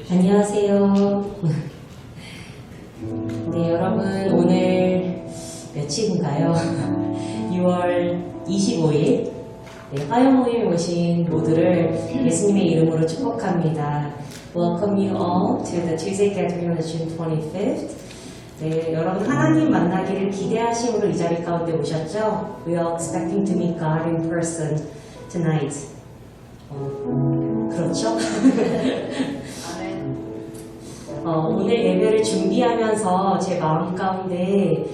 안녕하세요. 네, 여러분 오늘 며칠인가요? 6월 25일 네, 화요 모임에 오신 모두를 예수님의 이름으로 축복합니다. Welcome you all to the Tuesday gathering on June 25th. 네, 여러분 하나님 만나기를 기대하심으로 이 자리 가운데 오셨죠? We are expecting to meet God in person tonight. 그렇죠? 오늘 예배를 준비하면서 제 마음 가운데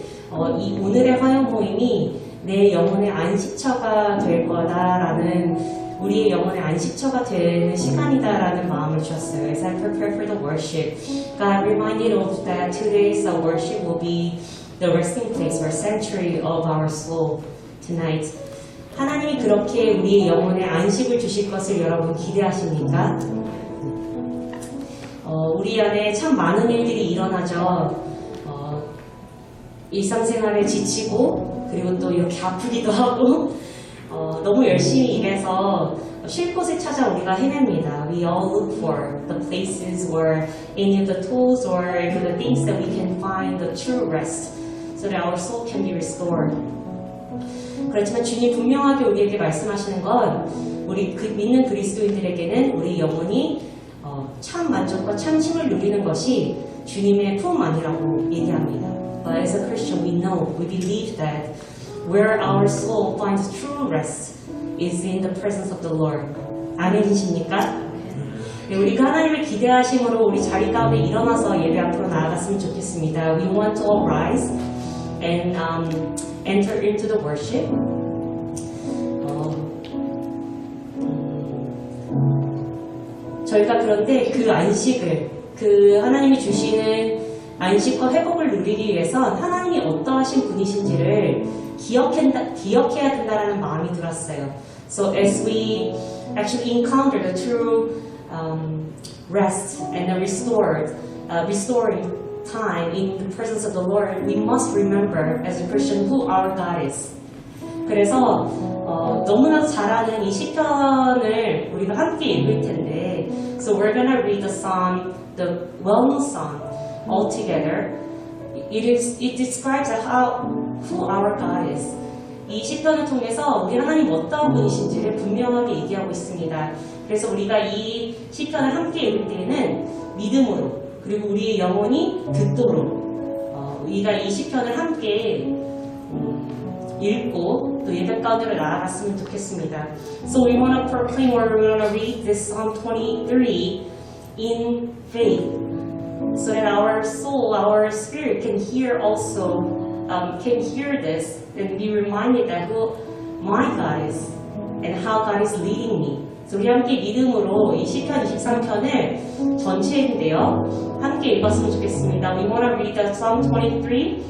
이 오늘의 화요 모임이 내 영혼의 안식처가 될 거다라는 우리의 영혼의 안식처가 되는 시간이다라는 마음을 주셨어요. As I prepare for the worship, God reminded us that today's worship will be the resting place or sanctuary of our soul tonight. 하나님이 그렇게 우리의 영혼에 안식을 주실 것을 여러분 기대하십니까? 우리 안에 참 많은 일들이 일어나죠. 일상생활에 지치고 그리고 또 이렇게 아프기도 하고 너무 열심히 일해서 쉴 곳을 찾아 우리가 헤맵니다. We all look for the places where any of the tools or the things that we can find the true rest so that our soul can be restored. 그렇지만 주님 분명하게 우리에게 말씀하시는 건 우리 믿는 그리스도인들에게는 우리 영혼이 참 만족과 참심을 누리는 것이 주님의 품 아니라고 얘기합니다. But as a Christian, we know, we believe that where our soul finds true rest is in the presence of the Lord. 아멘이십니까? 네, 우리가 하나님을 기대하심으로 우리 자리 가운데 일어나서 예배 앞으로 나아갔으면 좋겠습니다. We want to all rise and enter into the worship. 저희가 그런데 그 안식을, 그 하나님이 주시는 안식과 회복을 누리기 위해선 하나님이 어떠하신 분이신지를 기억해야 된다는 마음이 들었어요. So as we actually encounter the true rest and the restoring time in the presence of the Lord, we must remember as a Christian who our God is. 그래서 너무나도 잘 아는 이 시편을 우리가 함께 읽을 텐데, so we're gonna read the psalm, the well-known psalm, all together. It describes who our God is. 이 시편을 통해서 우리 하나님 어떠한 분이신지를 분명하게 얘기하고 있습니다. 그래서 우리가 이 시편을 함께 읽을 때에는 믿음으로 그리고 우리의 영혼이 듣도록 우리가 이 시편을 함께 읽고 또 예배 가운데로 나아갔으면 좋겠습니다. So we want to proclaim or we want to read this Psalm 23 in faith, so that our soul, our spirit can hear also, can hear this and be reminded that who my God is and how God is leading me. So 우리 함께 믿음으로 이 시편 23편을 전체인데요. 함께 읽었으면 좋겠습니다. We want to read the Psalm 23,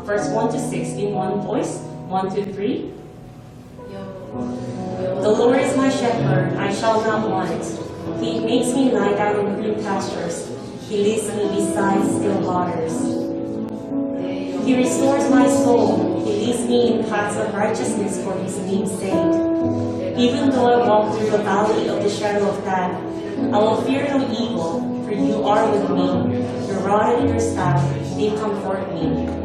verse 1 to 6 in one voice. 1, 2, 3. The Lord is my shepherd, I shall not want. He makes me lie down in green pastures. He leads me beside still waters. He restores my soul. He leads me in paths of righteousness for His name's sake. Even though I walk through the valley of the shadow of death, I will fear no evil, for you are with me. Your rod and your staff, they comfort me.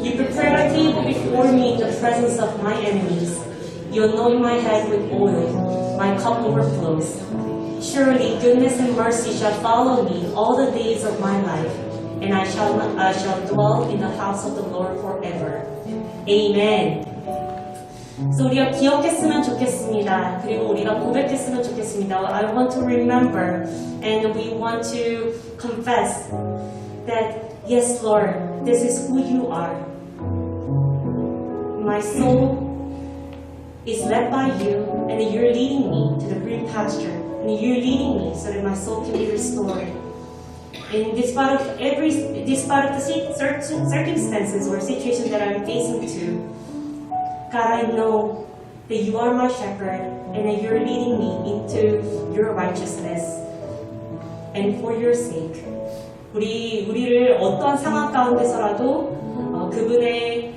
You prepare a table before me in the presence of my enemies. You anoint my head with oil. My cup overflows. Surely goodness and mercy shall follow me all the days of my life, and I shall dwell in the house of the Lord forever. Amen. So 우리가 기억했으면 좋겠습니다. 그리고 우리가 고백했으면 좋겠습니다. I want to remember and we want to confess that yes, Lord, this is who you are. My soul is led by you, and you're leading me to the green pasture, and you're leading me so that my soul can be restored. And despite of the certain circumstances or situations that I'm facing to, God, I know that you are my shepherd, and that you're leading me into your righteousness, and for your sake. 우리를 어떠한 상황 가운데서라도 그분의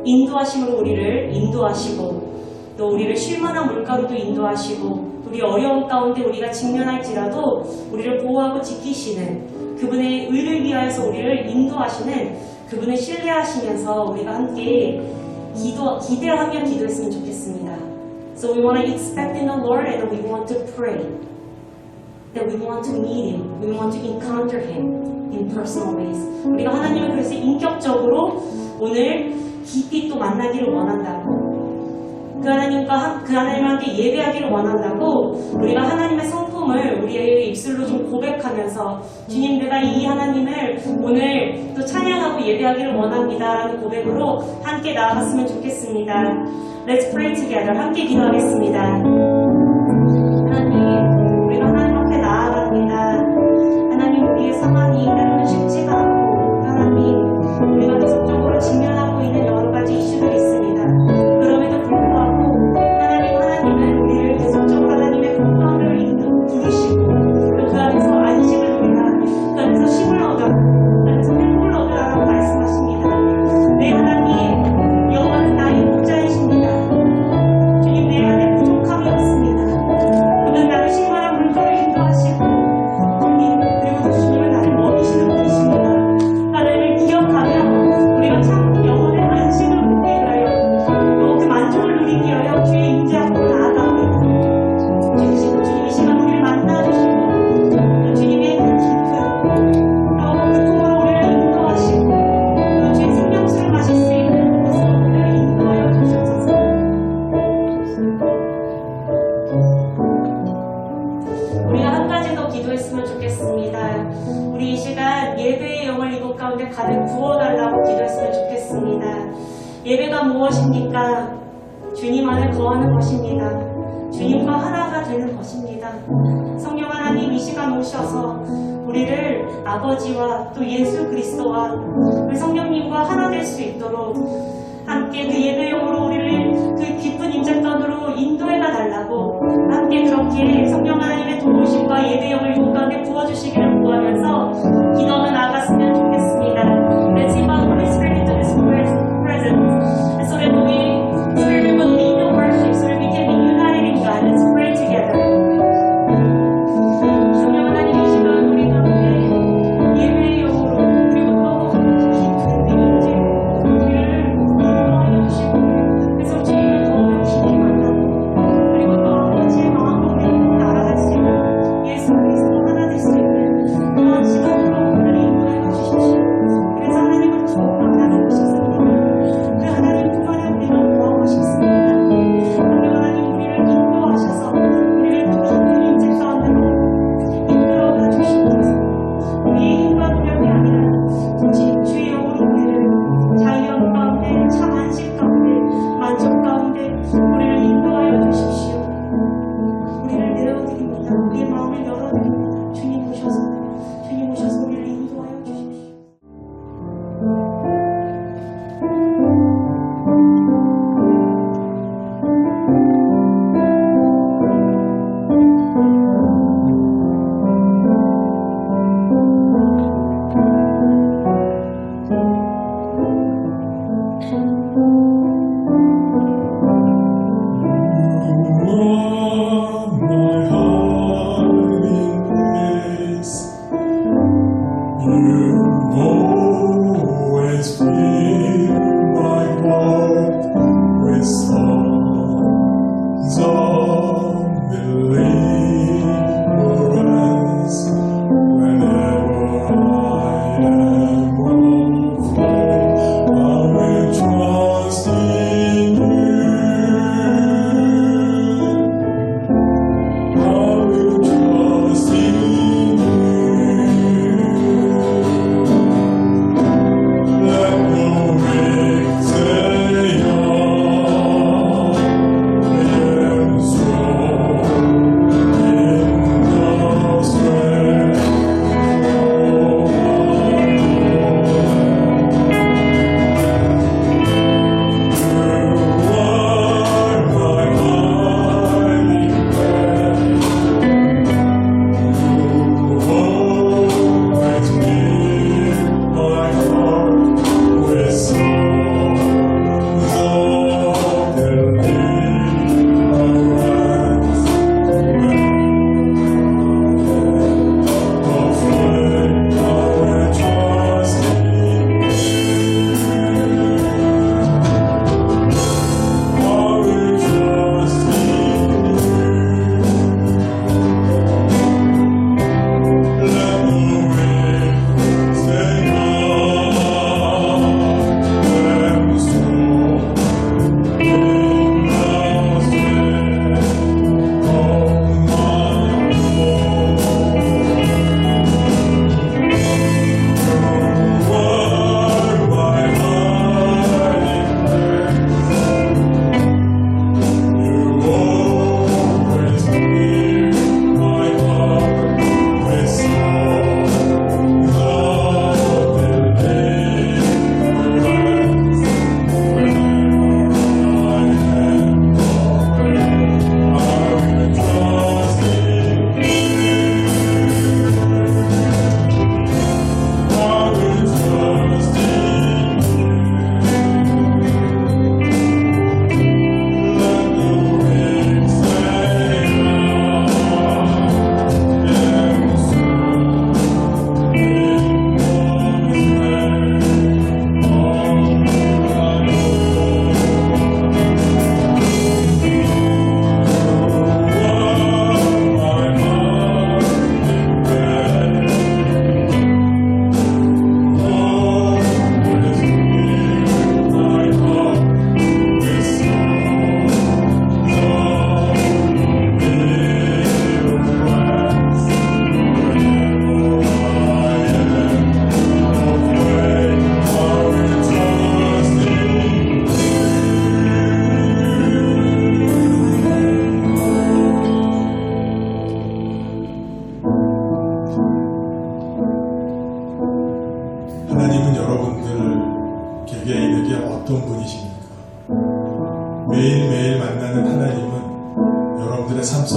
인도하심으로 우리를 인도하시고 또 우리를 쉴만한 물가로도 인도하시고 또 우리 어려움 가운데 우리가 직면할지라도 우리를 보호하고 지키시는 그분의 의를 위하여서 우리를 인도하시는 그분을 신뢰하시면서 우리가 함께 기대하며 기도했으면 좋겠습니다. So we want to expect in the Lord and we want to pray that we want to meet Him, we want to encounter Him in personal ways. 우리가 하나님을 그래서 인격적으로 오늘 깊이 또 만나기를 원한다고 그 하나님과 함께 예배하기를 원한다고 우리가 하나님의 성품을 우리의 입술로 좀 고백하면서 주님 내가 이 하나님을 오늘 또 찬양하고 예배하기를 원합니다 라는 고백으로 함께 나아갔으면 좋겠습니다. Let's pray together. 함께 기도하겠습니다. 하나님 우리가 하나님 앞에 나아갑니다. 하나님 우리의 상황이 때로는 쉽지가 않고 하나님 우리가 계속적으로 직면하고 있는 여러 가지 이슈들이 있습니다. 그럼에도 불구하고 하나님은 우리를 계속적으로 하나님의 풍성을 부르시고 또 그 안에서 안식을 누리라 그 안에서 쉼을 얻어라 그 안에서 행복을 얻으라라고 말씀하십니다. 내 하나님 여호와는 나의 목자이십니다. 주님 내 안에 부족함이 없습니다. 그는 나를 신선한 물가로 인도하시고 주님 그리고 또 주님은 나를 먹이시는 분이십니다. 하나님을 기억하며 우리가 참 영혼의 안식을 얻기 위하여 또 그 만족을 누리기 위하여 주의 임재 앞으로 나아갑니다. 주님 이 시간 우리를 만나주시고 또 주님의 그 깊은 또 고통으로 우리를 인도하시고 또 주의 생명수를 마실 수 있는 곳으로 우리를 인도하여 주셔서 우리가 한 가지 더 기도했으면 좋겠습니다. 우리 이 시간 예배의 영을 이곳 가운데 가득 부어달라고 기도했으면 좋겠습니다. 예배가 무엇입니까? 주님 안에 거하는 것입니다. 주님과 하나가 되는 것입니다. 성령 하나님 이 시간 오셔서 우리를 아버지와 또 예수 그리스도와 우리 성령님과 하나 될 수 있도록 함께 그 예배용으로 우리를 그 깊은 임재권으로 인도해가 달라고 함께 그렇게 성령 하나님의 도우심과 예배용을 이곳 가운데 부어주시기를 구하면서 기도하며 나아갔으면 좋겠습니다. Let's invite Holy Spirit into this presence so that we Spirit will lead the worship so that we can be united in God. Let's pray together. 성령 하나님 이 시간 우리 가운데 예배의 영으로 그리고 또 깊은 임재로 우리를 인도하여 주시고 그래서 주님을 더욱 깊이 만나고 그리고 또 아버지의 마음 가운데 나아갈 수 있는 예수 그리스도 하나 될 수 있는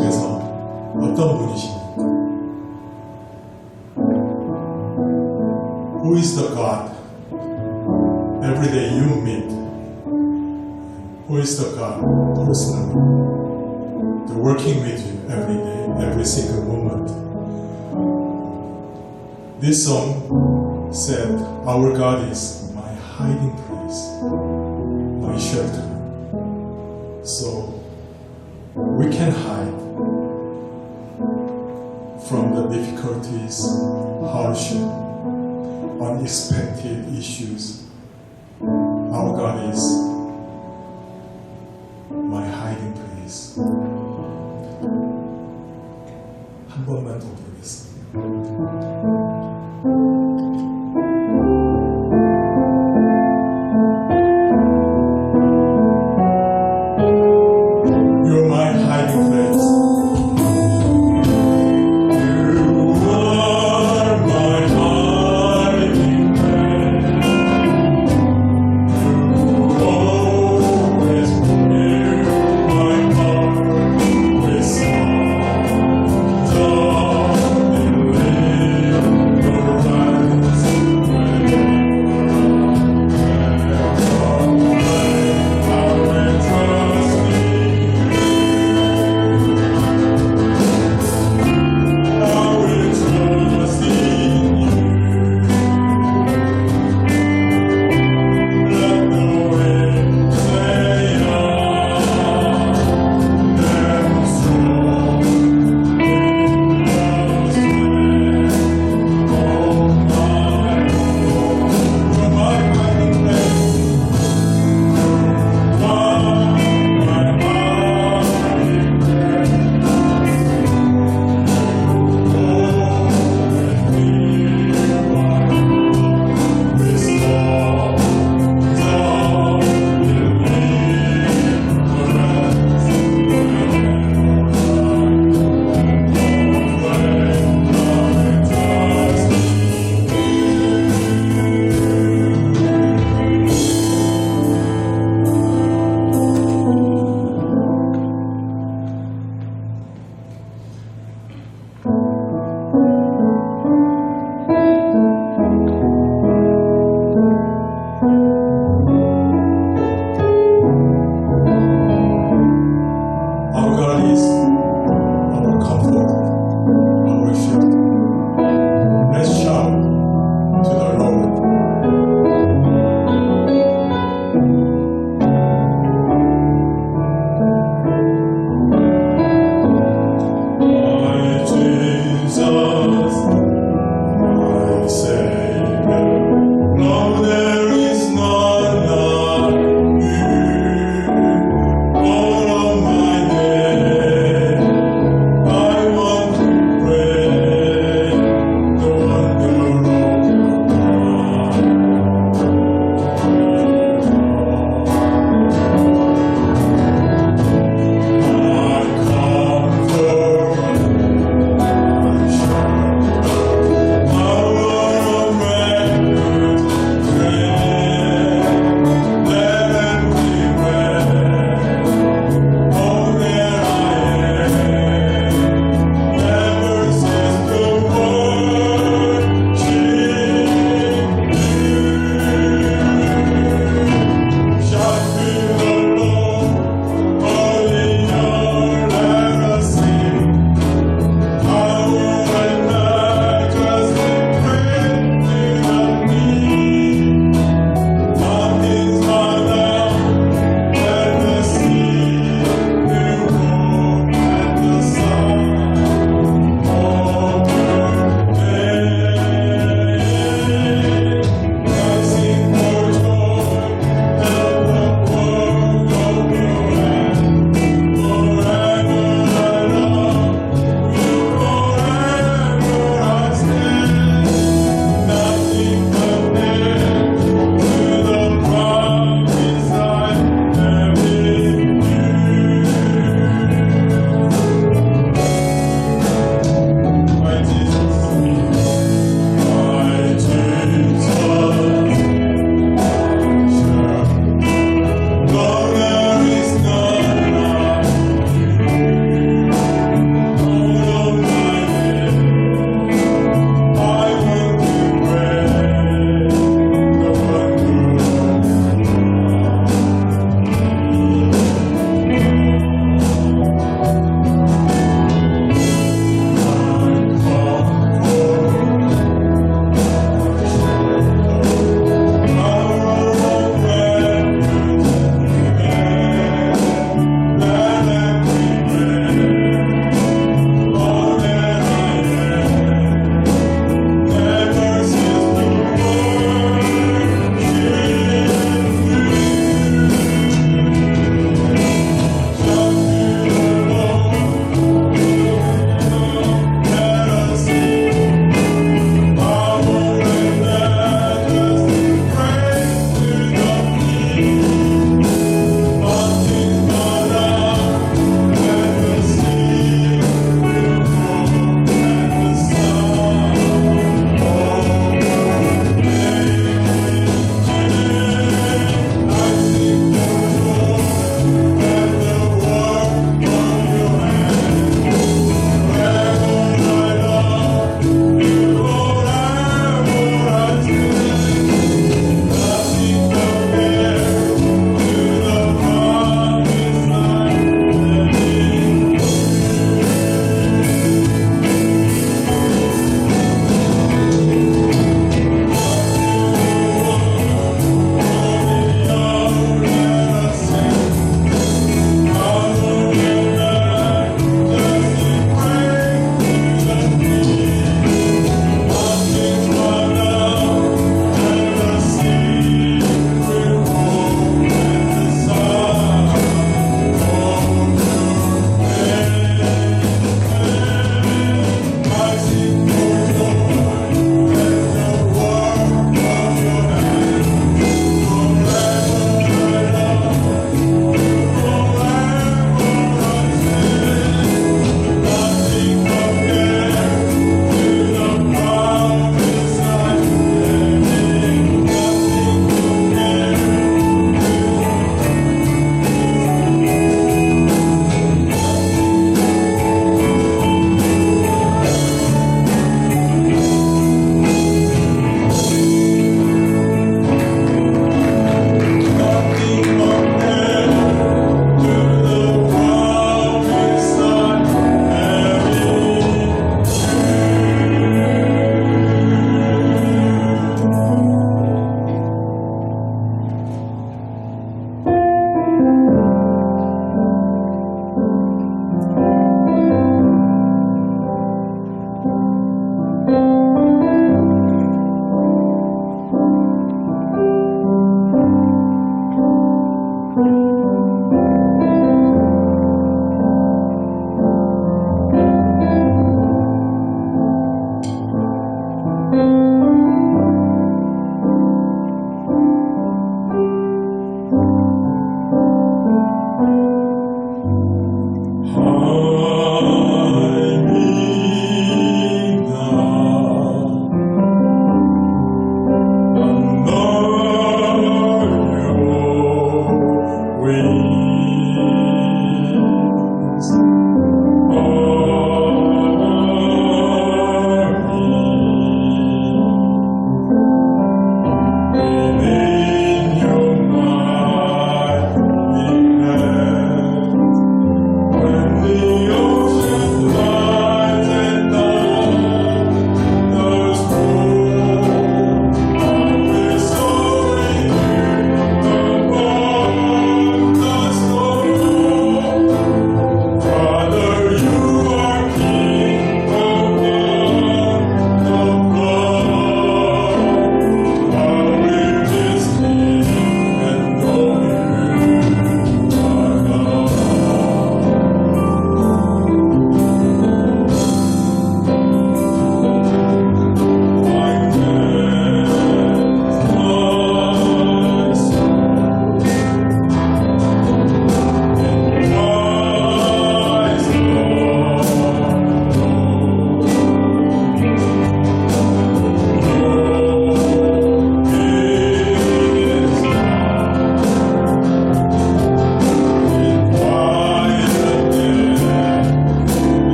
속에서 어떤 분이십니까? Who is the God every day you meet? Who is the God personally? They're working with you every day, every single moment. This song said, our God is my hiding place, my shelter. So we can hide from the difficulties, hardship, unexpected issues. Our God is my hiding place. 한 번만 더 부르겠습니다. You're my hiding place. You are my hiding place. You always fill my heart with song. Darling, live your life.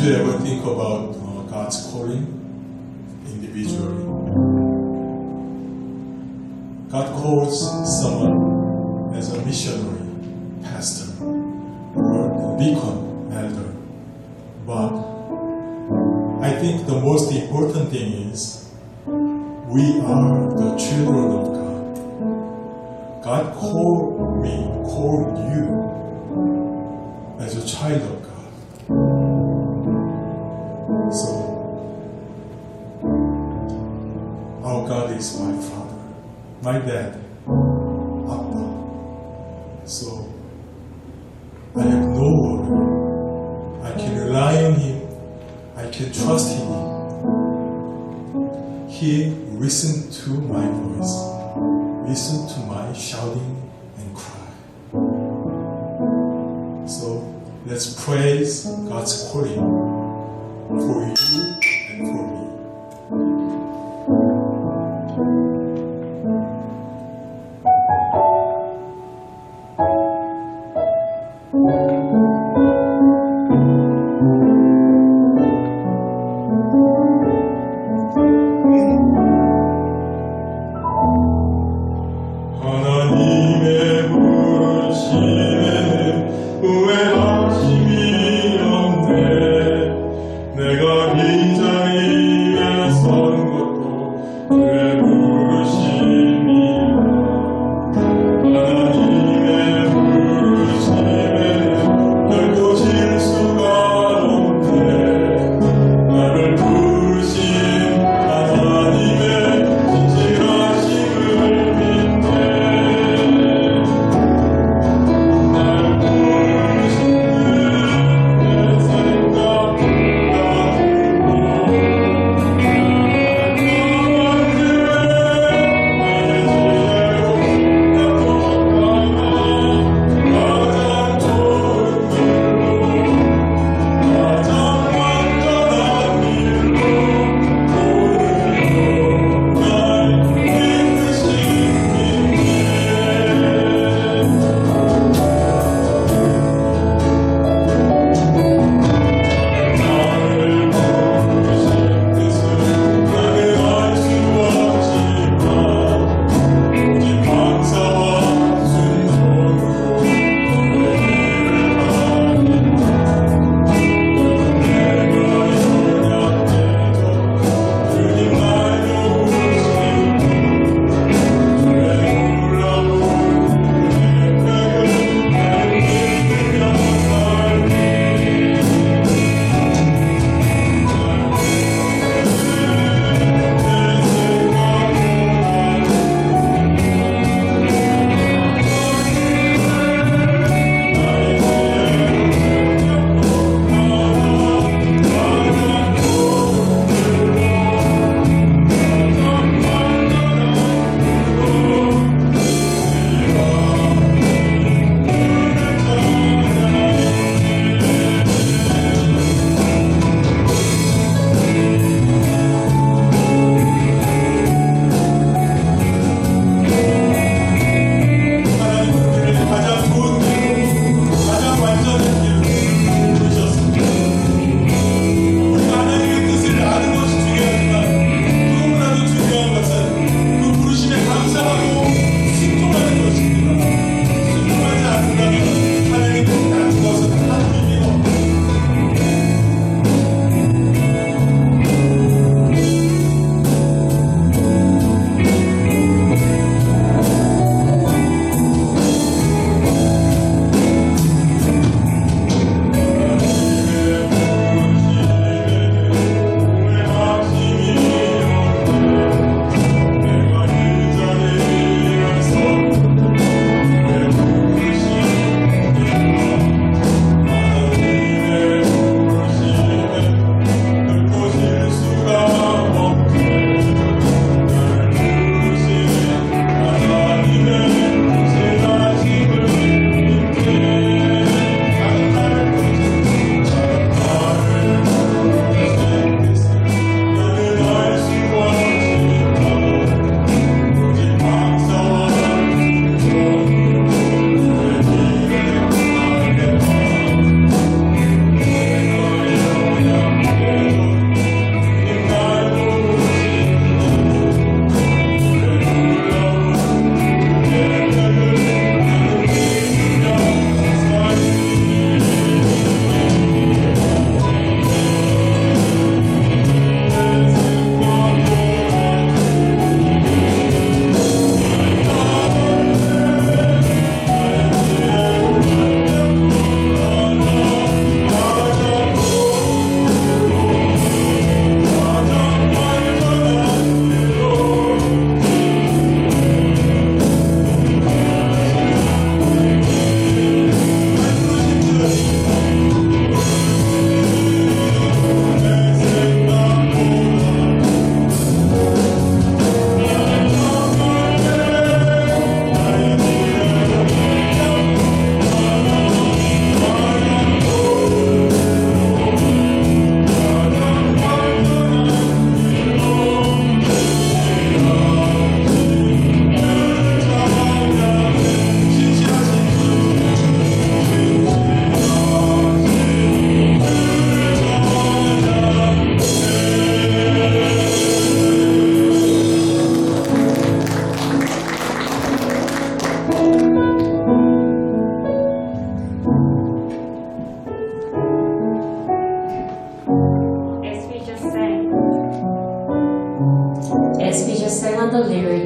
you ever think about God's calling individually? God calls someone as a missionary, pastor, or a deacon, elder. But I think the most important thing is we are the children of God. God called me, called you as a child of God. So, our God is my Father, my dad, Appa. So, I have no worry. I can rely on Him. I can trust in Him. He listened to my voice, listened to my shouting and cry. So, let's praise God's calling for you and for me. 하나님의 부르심에는 후회하심이 없네. 내가 빈자리에 선 것도 주의 부르심이라. 하나님의 부르심에는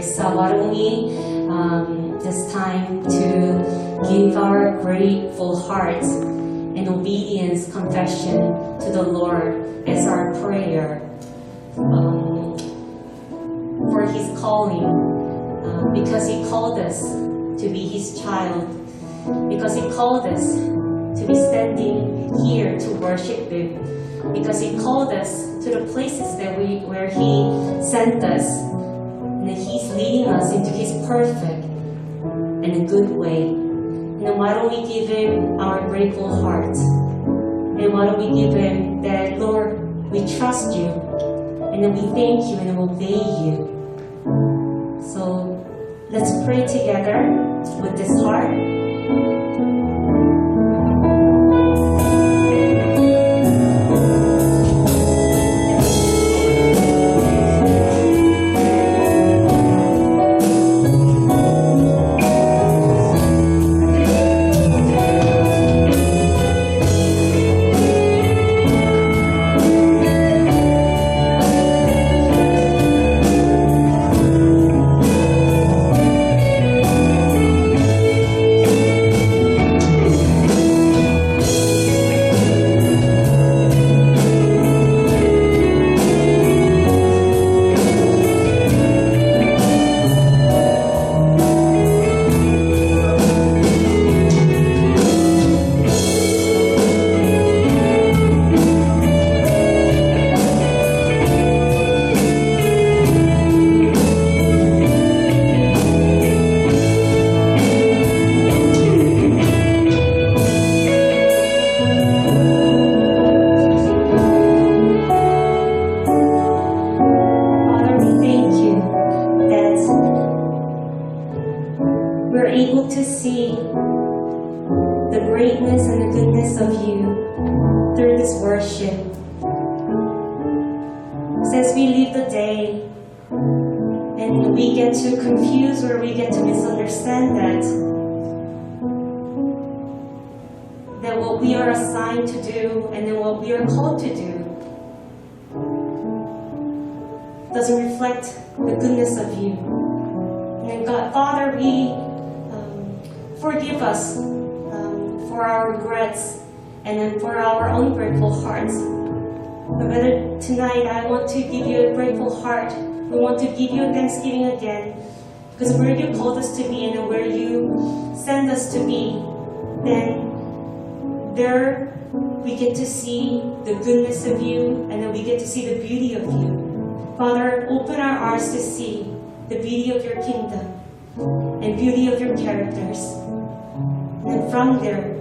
members. Why don't we this time to give our grateful hearts and obedience confession to the Lord as our prayer for His calling, because He called us to be His child, because He called us to be standing here to worship Him, because He called us to the places where He sent us, and that He's leading us into His perfect and a good way. And why don't we give Him our grateful hearts? And why don't we give Him that, Lord, we trust You, and then we thank You and obey You. So let's pray together with this heart. Able to see the greatness and the goodness of You through this worship. So as we leave the day and we get too confused or we get to misunderstand that what we are assigned to do and then what we are called to do doesn't reflect the goodness of You. And then God, Father, we forgive us for our regrets and then for our ungrateful hearts. But whether tonight I want to give You a grateful heart, we want to give You a thanksgiving again, because where You called us to be and where You send us to be, then there we get to see the goodness of You, and then we get to see the beauty of You. Father, open our eyes to see the beauty of Your kingdom and beauty of Your characters. And from there,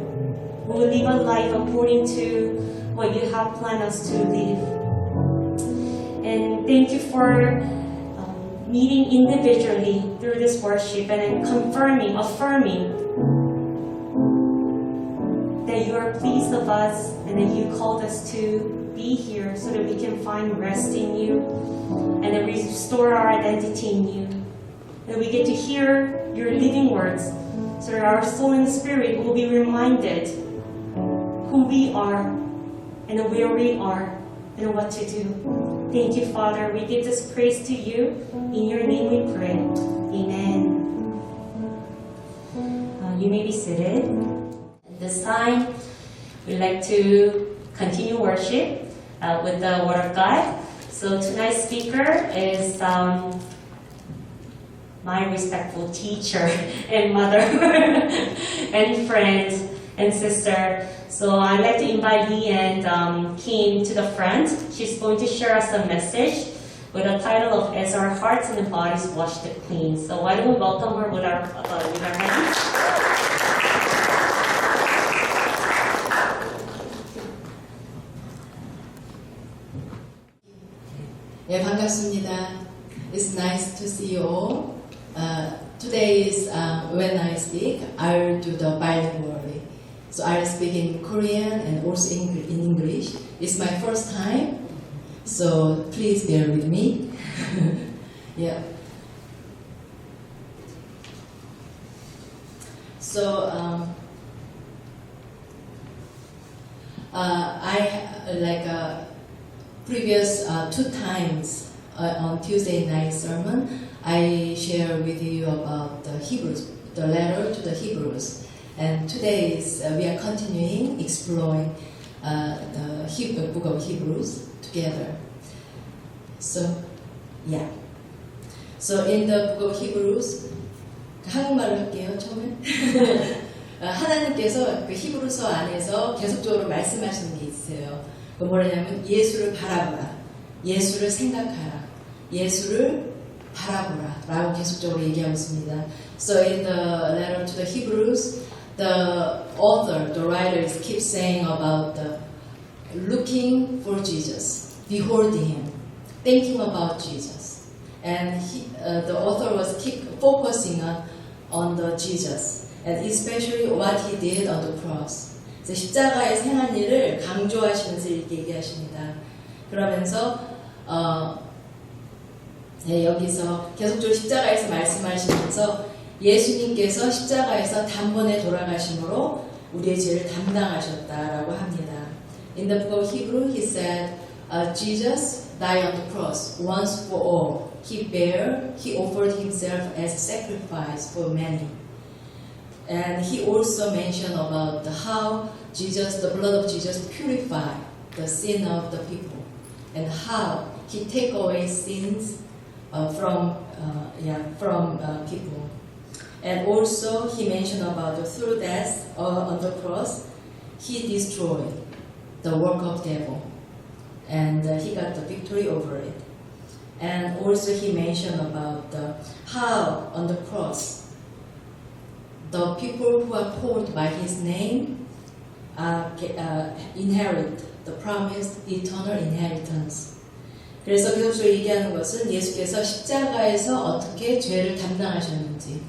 we will live a life according to what You have planned us to live. And thank You for meeting individually through this worship and then confirming, affirming that You are pleased of us and that You called us to be here so that we can find rest in You and then restore our identity in You. That we get to hear Your living words, so that our soul and spirit will be reminded who we are and where we are and what to do. Thank You, Father. We give this praise to You. In Your name we pray. Amen. You may be seated. At this time, we'd like to continue worship with the Word of God. So tonight's speaker is my respectful teacher and mother and friend and sister. So I'd like to invite Leanne Kim to the front. She's going to share us a message with the title of As Our Hearts and Bodies Washed Clean. So why don't we welcome her with our hands. 네, 반갑습니다. It's nice to see you all. Today is when I speak, I'll do the bilingually. So I'll speak in Korean and also in English. It's my first time, so please bear with me. Yeah. So I previous 2 times on Tuesday night sermon, I share with you about the Hebrews, the letter to the Hebrews. And today we are continuing exploring the book of Hebrews together. So, yeah. So in the book of Hebrews, 한국말로 할게요, 처음에. 하나님께서 그 히브리서 안에서 계속적으로 말씀하시는 게 있어요. 그 뭐냐면 예수를 바라보라, 예수를 생각하라, 예수를 바라보라 라고 계속적으로 얘기하고 있습니다. So in the letter to the Hebrews, the author, the writers keep saying about the looking for Jesus, beholding him, thinking about Jesus. And the author was keep focusing on the Jesus, and especially what he did on the cross. 십자가에 행한 일을 강조하시면서 이렇게 얘기하십니다. 그러면서 여기서 계속적으로 십자가에서 말씀하시면서 예수님께서 십자가에서 단번에 돌아가심으로 우리의 죄를 담당하셨다라고 합니다. In the book of Hebrew, he said, Jesus died on the cross once for all. He offered himself as a sacrifice for many. And he also mentioned about how Jesus, the blood of Jesus, purified the sin of the people, and how he take away sins from people. And also he mentioned about through death on the cross, he destroyed the work of devil, and he got the victory over it. And also he mentioned about how on the cross, the people who are called by his name inherit the promised eternal inheritance. 그래서 계속적으로 얘기하는 것은 예수께서 십자가에서 어떻게 죄를 담당하셨는지,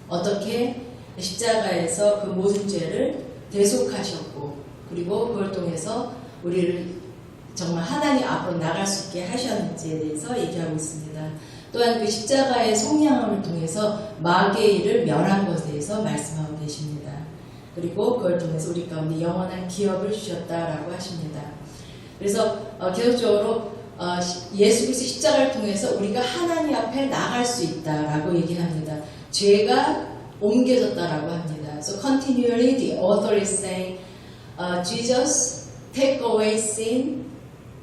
어떻게 십자가에서 그 모든 죄를 대속하셨고, 그리고 그걸 통해서 우리를 정말 하나님 앞으로 나갈 수 있게 하셨는지에 대해서 얘기하고 있습니다. 또한 그 십자가의 속량함을 통해서 마귀의 일을 멸한 것에 대해서 말씀하고 계십니다. 그리고 그걸 통해서 우리 가운데 영원한 기업을 주셨다라고 하십니다. 그래서 계속적으로 예수 그리스도 십자가를 통해서 우리가 하나님 앞에 나갈 수 있다라고 얘기를 합니다. 죄가 옮겨졌다라고 합니다. So continually the author is saying, Jesus take away sin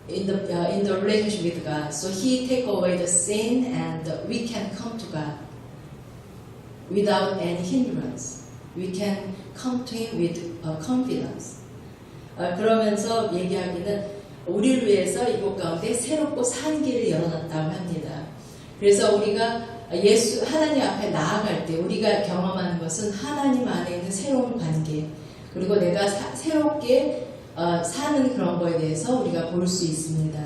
in the relationship with God. So he take away the sin, and we can come to God without any hindrance. We can come to him with confidence. 그러면서 얘기하기는 우리를 위해서 이곳 가운데 새롭고 산 길을 열어놨다고 합니다. 그래서 우리가 하나님 앞에 나아갈 때 우리가 경험하는 것은 하나님 안에 있는 새로운 관계, 그리고 내가 새롭게 사는 그런 거에 대해서 우리가 볼 수 있습니다.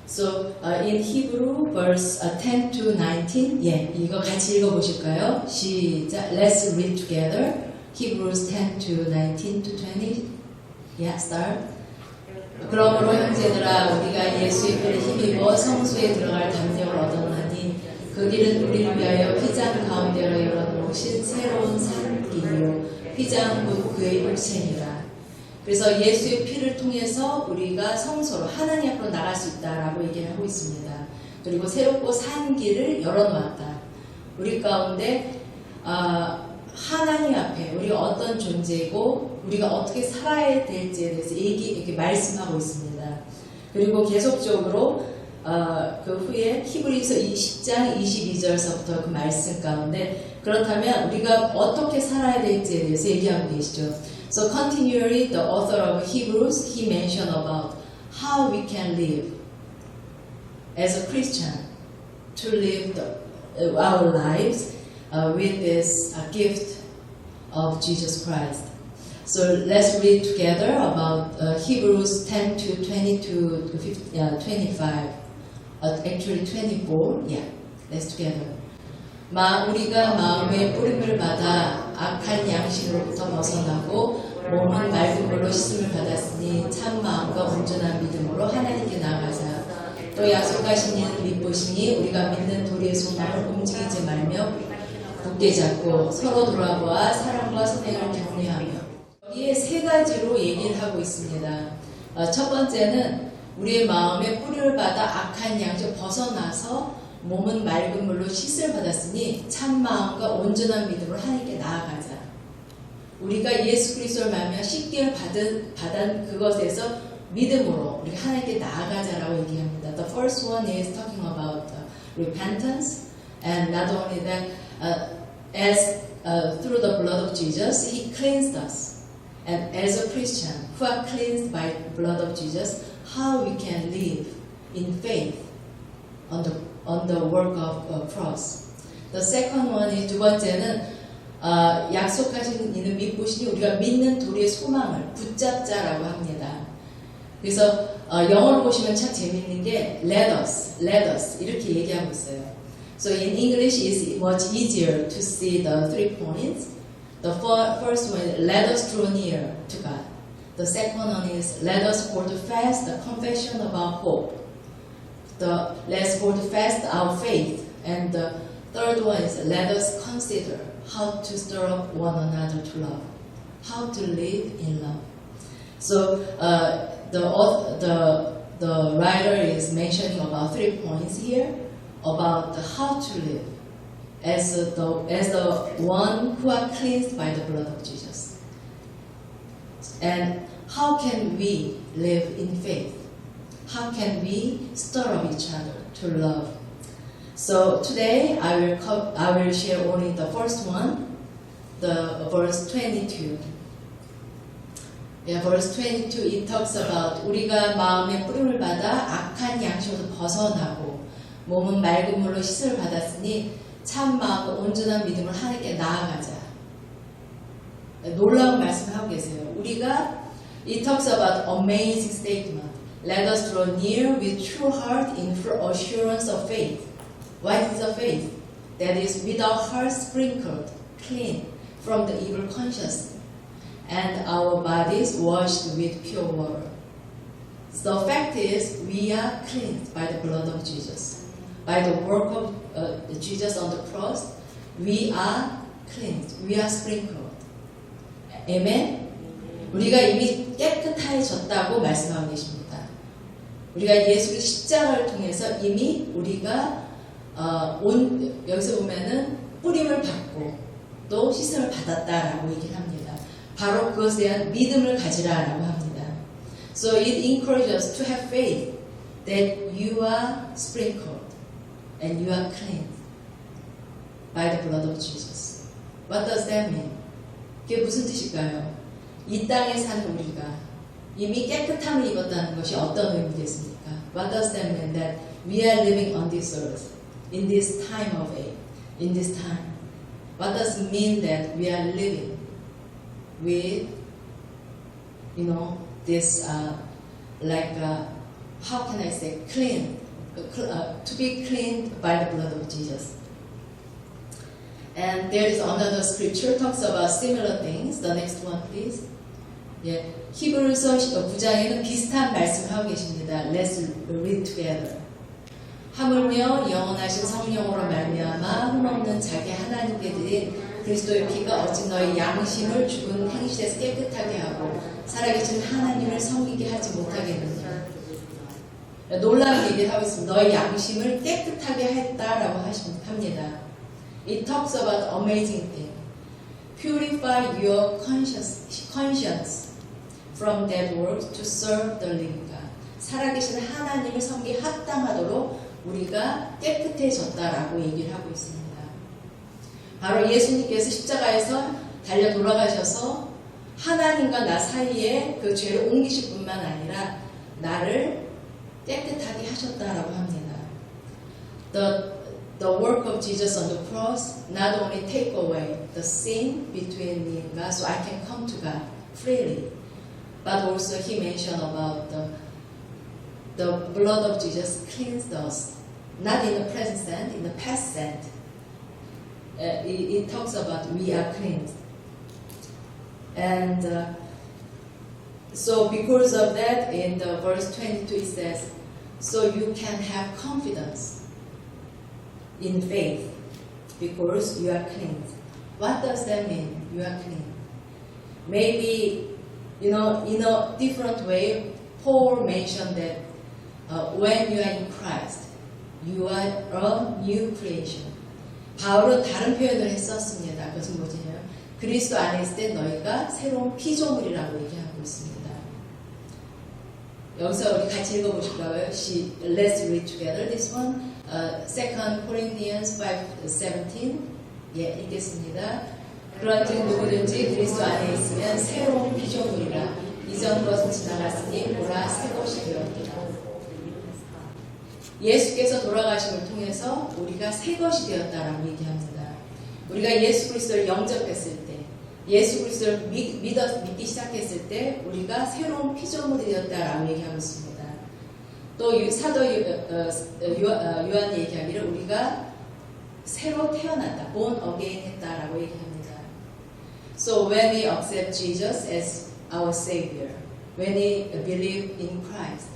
So in Hebrew verse 10 to 19, 이거 같이 읽어보실까요? 시작. Let's read together. Hebrews 10 to 19 to 20. Start. 그러므로 형제들아, 우리가 예수의 피를 힘입어 성소에 들어갈 담력을 얻었나니 그 길은 우리를 위하여 피장 가운데로 열어놓으신 새로운 산 길이요, 피장 곧 그의 육체니라. 그래서 예수의 피를 통해서 우리가 성소로 하나님 앞으로 나갈 수 있다라고 얘기를 하고 있습니다. 그리고 새롭고 산 길을 열어놓았다. 우리 가운데 하나님 앞에 우리가 어떤 존재이고 우리가 어떻게 살아야 될지에 대해서 이렇게 말씀하고 있습니다. 그리고 계속적으로 그 후에 히브리서 10장 22절서부터 그 말씀 가운데 그렇다면 우리가 어떻게 살아야 될지에 대해서 얘기하고 계시죠. So continually, the author of Hebrews, he mentioned about how we can live as a Christian, to live our lives with this gift of Jesus Christ. So let's read together about Hebrews 10 to 20 to 25. Actually 24. Let's together. 우리가 마음의 뿌림을 받아 악한 양식으로부터 벗어나고 몸은 맑은 물로 씻음을 받았으니 참 마음과 온전한 믿음으로 하나님께 나아가자. 또 약속하신 이는 믿으시니 우리가 믿는 도리의 소망을 움직이지 말며 굳게 잡고 서로 돌아보아 사랑과 선행을 격려하며. 여기에 세 가지로 얘기를 하고 있습니다. 첫 번째는 우리의 마음에 뿌리를 받아 악한 양식 벗어나서 몸은 맑은 물로 씻을 받았으니 참 마음과 온전한 믿음으로 하나님께 나아가자. 우리가 예수 그리스도를 말하며 씻기를 받은 그것에서 믿음으로 우리가 하나님께 나아가자라고 얘기합니다. The first one is talking about repentance, and not only that, through the blood of Jesus, He cleansed us. And as a Christian who are cleansed by the blood of Jesus, how we can live in faith on the work of cross. The second one is 두 번째는 약속하신 이는 믿으시니 우리가 믿는 도리의 소망을 붙잡자라고 합니다. 그래서 영어로 보시면 참 재밌는 게 let us 이렇게 얘기하고 있어요. So in English it's much easier to see the 3 points. The first one is let us draw near to God. The second one is let us hold fast the confession of our hope. Let's hold fast our faith. And the third one is let us consider how to stir up one another to love, how to live in love. So the writer is mentioning about 3 points here about how to live as the one who are cleansed by the blood of Jesus. And how can we live in faith? How can we stir up each other to love? So today I will share only the first one, the verse 22. Yeah, verse 22 it talks about 우리가 마음의 뿌림을 받아 악한 양심에서 벗어나고 몸은 맑은 물로 씻을 받았으니 참 마음과 온전한 믿음을 하나님께 나아가자. 놀라운 말씀을 하고 계세요. 우리가 it talks about amazing statement. Let us draw near with true heart in full assurance of faith. What is a faith? That is with our hearts sprinkled, clean from the evil conscience, and our bodies washed with pure water. So the fact is, we are cleansed by the blood of Jesus. By the work of Jesus on the cross, we are cleansed. We are sprinkled. Amen? 우리가 이미 깨끗해졌다고 말씀하고 계십니다. 우리가 예수의 십자가를 통해서 이미 우리가 여기서 보면은 뿌림을 받고 또 씻음을 받았다라고 얘기를 합니다. 바로 그것에 대한 믿음을 가지라라고 합니다. So it encourages us to have faith that you are sprinkled and you are cleansed by the blood of Jesus. What does that mean? 그게 무슨 뜻일까요? 이 땅에 사는 우리가 이미 깨끗함을 입었다는 것이 어떤 의미겠습니까? What does that mean? That we are living on this earth in this time of age, in this time. What does it mean that we are living with, this, how can I say, clean, to be cleaned by the blood of Jesus. And there is another scripture talks about similar things. The next one, please. 예, 히브리서 9장에는 비슷한 말씀을 하고 계십니다. Let's read together. 하물며 영원하신 성령으로 말미암아 흠없는 자기 하나님께 드린 그리스도의 피가 어찌 너희 양심을 죽은 행실에서 깨끗하게 하고 살아계신 하나님을 섬기게 하지 못하겠느냐. 놀라운 얘기를 하고 있습니다. 너희 양심을 깨끗하게 했다라고 합니다. It talks about amazing thing. Purify your conscience from dead works to serve the living God. 살아계신 하나님을 섬기 합당하도록 우리가 깨끗해졌다라고 얘기를 하고 있습니다. 바로 예수님께서 십자가에서 달려 돌아가셔서 하나님과 나 사이에 그 죄를 옮기실 뿐만 아니라 나를 깨끗하게 하셨다라고 합니다. The work of Jesus on the cross not only take away the sin between me and God so I can come to God freely, but also he mentioned about the blood of Jesus cleansed us, not in the present sense, in the past sense. It talks about we are cleansed. And so because of that, in the verse 22 it says, so you can have confidence in faith because you are cleansed. What does that mean? You are clean. Maybe, in a different way, Paul mentioned that when you are in Christ, You are a new creation. 바울은 다른 표현을 했었습니다. 그것은 뭐냐면 그리스도 안에 있을 때 너희가 새로운 피조물이라고 얘기하고 있습니다. 여기서 우리 같이 읽어보실까요? Let's read together this one. 2 Corinthians 5:17. 예, 읽겠습니다. 그런즉 누구든지 그리스도 안에 있으면 새로운 피조물이라. 이전 것은 지나갔으니 보라 새 것이 되었다. 예수께서 돌아가심을 통해서 우리가 새 것이 되었다라고 얘기합니다. 우리가 예수 그리스도를 영접했을 때, 예수 그리스도를 믿기 시작했을 때 우리가 새로운 피조물이 되었다라고 얘기하고 있습니다. 또 사도 요한 얘기하기를 우리가 새로 태어났다, born again 했다라고 얘기합니다. So when we accept Jesus as our Savior, when we believe in Christ,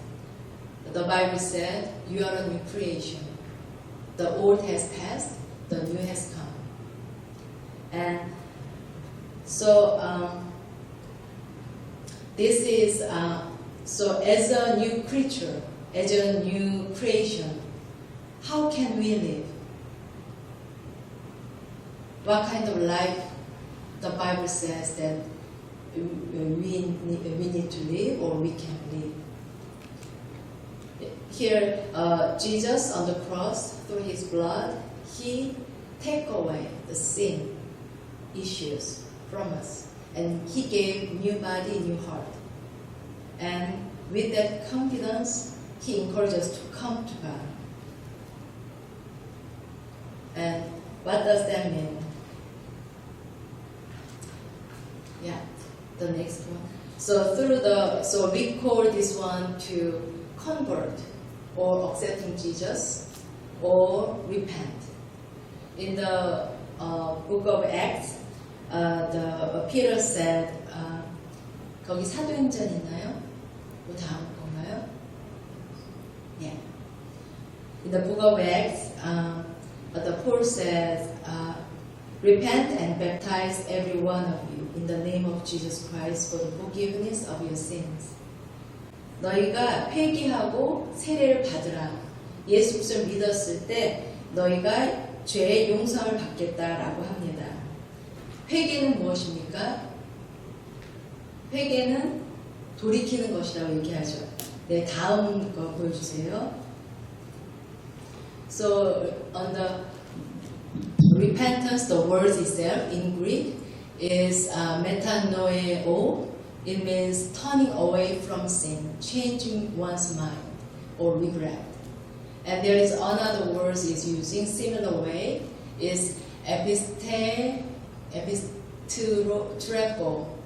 the Bible said, you are a new creation. The old has passed, the new has come. And so this is, so as a new creature, as a new creation, how can we live? What kind of life the Bible says that we need to live or we can live? Here, Jesus on the cross, through his blood, he take away the sin issues from us. And he gave new body, new heart. And with that confidence, he encourages us to come to God. And what does that mean? Yeah, the next one. So we call this one to convert or accepting Jesus or repent. In the book of Acts, Peter said, 거기 사도행전 있나요? 그 다음 건가요? Yeah. In the book of Acts, the Paul says, repent and baptize every one of you in the name of Jesus Christ for the forgiveness of your sins. 너희가 회개하고 세례를 받으라. 예수 그리스도를 믿었을 때 너희가 죄의 용서를 받겠다라고 합니다. 회개는 무엇입니까? 회개는 돌이키는 것이라고 얘기하죠. 네, 다음 거 보여주세요. So on the repentance, the word itself in Greek is metanoeo. It means turning away from sin, changing one's mind or regret. And there is another word is using similar way is epistetreko.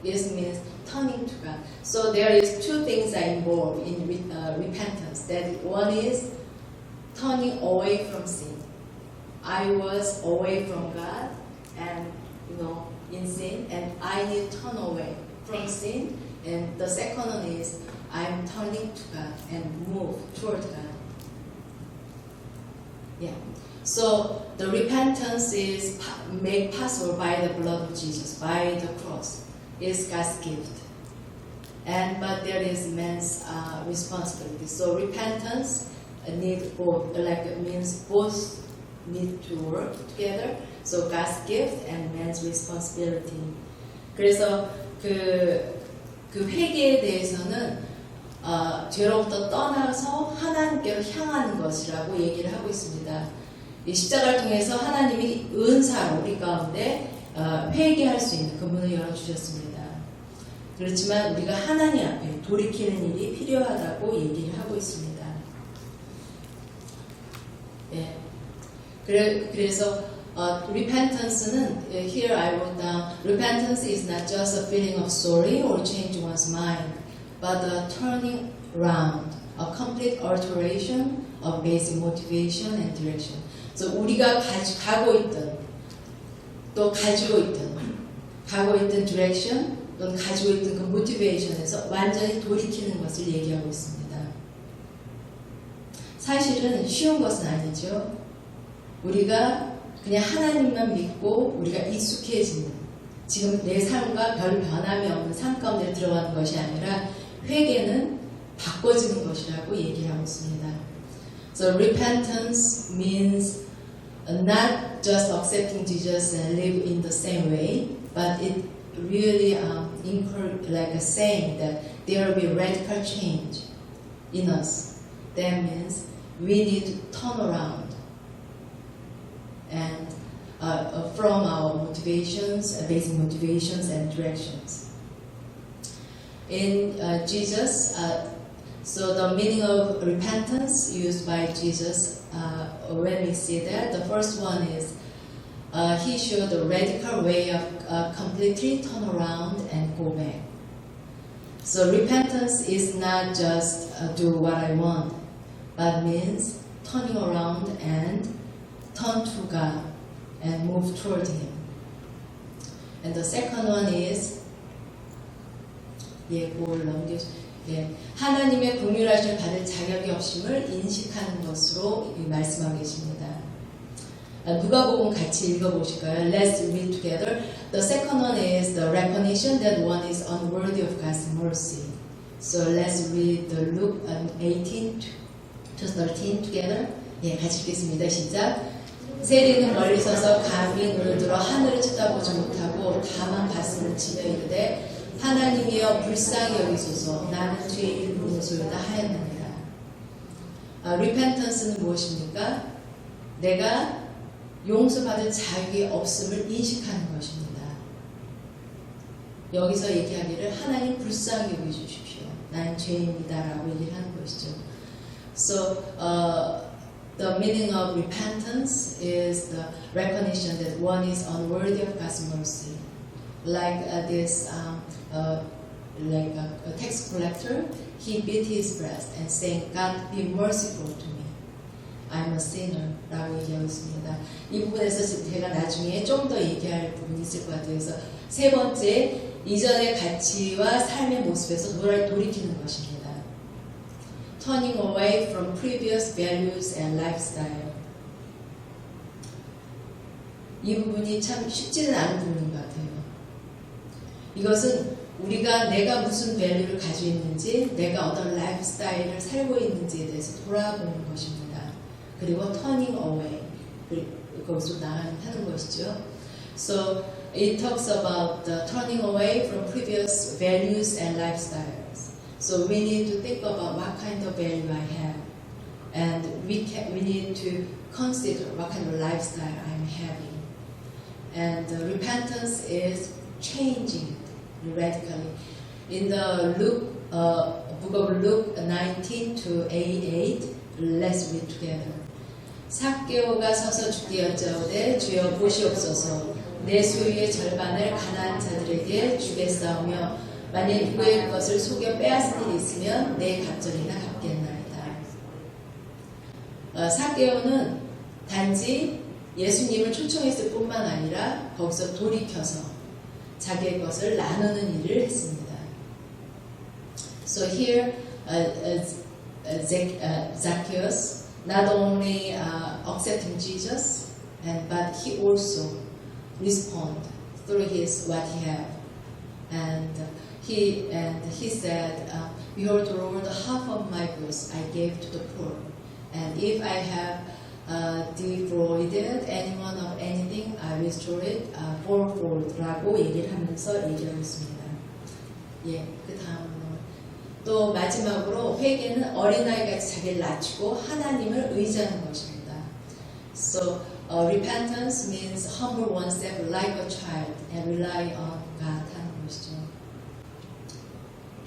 It means turning to God. So there is two things are involved in repentance. That one is turning away from sin. I was away from God and in sin, and I need to turn away from sin. And the second one is I'm turning to God and move toward God. Yeah. So the repentance is made possible by the blood of Jesus, by the cross. It's God's gift. But there is man's responsibility. So repentance need both, means both need to work together. So God's gift and man's responsibility. 그래서 그 회개에 대해서는 죄로부터 떠나서 하나님께로 향하는 것이라고 얘기를 하고 있습니다. 이 십자가를 통해서 하나님이 은사로 우리 가운데 회개할 수 있는 그 문을 열어주셨습니다. 그렇지만 우리가 하나님 앞에 돌이키는 일이 필요하다고 얘기를 하고 있습니다. 예. 그래서 repentance는 here I wrote down repentance is not just a feeling of sorry or change one's mind, but a turning around, a complete alteration of basic motivation and direction. So 우리가 가고 있던 또 가지고 있던 direction 또는 가지고 있던 그 motivation에서 완전히 돌이키는 것을 얘기하고 있습니다. 사실은 쉬운 것은 아니죠. 우리가 그냥 하나님만 믿고 우리가 익숙해지는 지금 내 삶과 별 변함이 없는 삶 가운데 들어가는 것이 아니라 회개는 바꿔지는 것이라고 얘기를 하고 있습니다. So repentance means not just accepting Jesus and live in the same way, but it really like a saying that there will be radical change in us. That means we need to turn around and from our motivations, basic motivations and directions. In Jesus, so the meaning of repentance used by Jesus, when we see that, the first one is he showed a radical way of completely turn around and go back. So repentance is not just do what I want, but means turning around and turn to God and move toward Him. And the second one is 하나님의 긍휼하심을 받을 자격이 없음을 인식하는 것으로 말씀하고 계십니다. 누가복음 같이 읽어보실까요? Let's read together. The second one is the recognition that one is unworthy of God's mercy. So let's read the Luke 18 to 13 together. 예, 같이 읽겠습니다. 시작. 세리는 멀리 서서 감히 눈을 들어 하늘을 쳐다보지 못하고 다만 가슴을 치며 이르되 하나님이여 불쌍히 여기소서 나는 죄인 무소이다 하였느니라. Repentance는 무엇입니까? 내가 용서받을 자격이 없음을 인식하는 것입니다. 여기서 얘기하기를 하나님 불쌍히 여기주십시오. 나는 죄인이다라고 얘기를 하는 것이죠. So the meaning of repentance is the recognition that one is unworthy of God's mercy. Like this, like a tax collector, he beat his breast and saying, "God, be merciful to me. I'm a sinner." 라고 얘기하고 있습니다. 이 부분에서 제가 나중에 좀 더 얘기할 부분이 있을 것 같아요. 그래서 세 번째, 이전의 가치와 삶의 모습에서 돌이키는 것입니다. Turning away from previous values and lifestyle. 이 부분이 참 쉽지는 않은 부분인 것 같아요. 이것은 우리가 내가 무슨 밸류를 가지고 있는지, 내가 어떤 라이프 스타일을 살고 있는지에 대해서 돌아보는 것입니다. 그리고 turning away, 거기서 나가는 것이죠. So it talks about the turning away from previous values and lifestyles. So we need to think about what kind of value I have, and we need to consider what kind of lifestyle I'm having. And repentance is changing radically. In the book of Luke 19 to 88, let's read together. 삭개오가 서서 주께 여짜오되 주여 보시옵소서 내 소유의 절반을 가난한 자들에게 주겠사오며 만일 누구의 것을 속여 빼앗은 일이 있으면 내 갑절이나 갚겠나이다. 삭개오는 단지 예수님을 초청했을 뿐만 아니라 거기서 돌이켜서 자기의 것을 나누는 일을 했습니다. So here, Zacchaeus not only accepting Jesus, but he also responded through what he had, and he said, "Behold, Lord, half of my goods I gave to the poor, and if I have defrauded anyone of anything, I restore it fourfold." 라고 얘기를 하면서 얘기하고 있습니다. 예, 그 다음으로 또 마지막으로 회개는 어린아이같이 자기를 낮추고 하나님을 의지하는 것입니다. So repentance means humble oneself like a child and rely on God 하는 것이죠.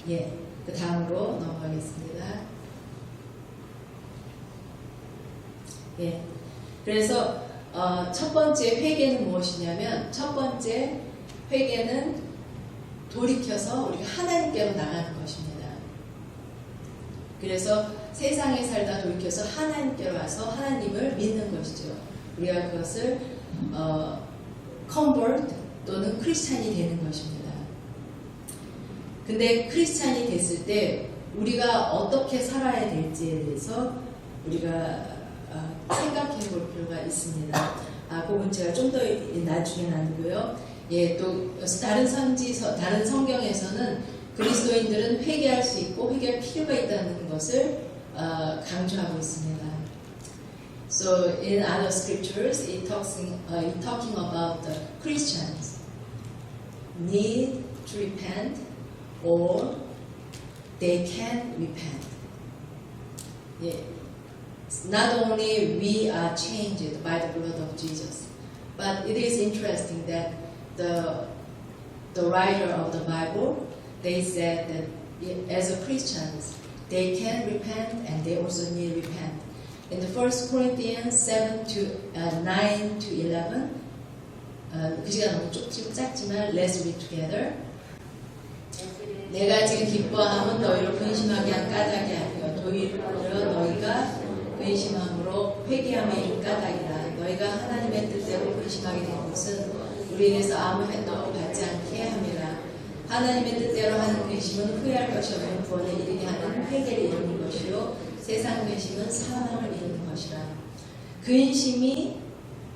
예, 그 다음으로 넘어가겠습니다. 예, 그래서 첫 번째 회개는 무엇이냐면 첫 번째 회개는 돌이켜서 우리가 하나님께로 나가는 것입니다. 그래서 세상에 살다 돌이켜서 하나님께로 와서 하나님을 믿는 것이죠. 우리가 그것을 convert 또는 크리스찬이 되는 것입니다. 근데 크리스찬이 됐을 때 우리가 어떻게 살아야 될지에 대해서 우리가 생각해 볼 필요가 있습니다. 그 부분 제가 좀 더 나중에 나누고요. 예, 또 다른 성경에서는 그리스도인들은 회개할 수 있고 회개할 필요가 있다는 것을 강조하고 있습니다. So in other scriptures, it talking about the Christians need to repent or they can repent. Yeah. Not only we are changed by the blood of Jesus, but it is interesting that the writer of the Bible, they said that as a Christians, they can repent and they also need to repent. In the 1 Corinthians 9 to 11, 그 시간 너무 짧지만 let's read together. 내가 지금 기뻐함은 너희를 근심하게 한 까닭이 아니요 도리어 너희가 근심함으로 회개함에 이른 까닭이라. 너희가 하나님의 뜻대로 근심하게 된 것은 우리에게서 아무 해도 받지 않게 함이라. 하나님의 뜻대로 하는 근심은 후회할 것이 없는 구원에 이르게 하는 회개를 이루는 것이요 세상 근심은 사망을 이루는 것이라. 근심이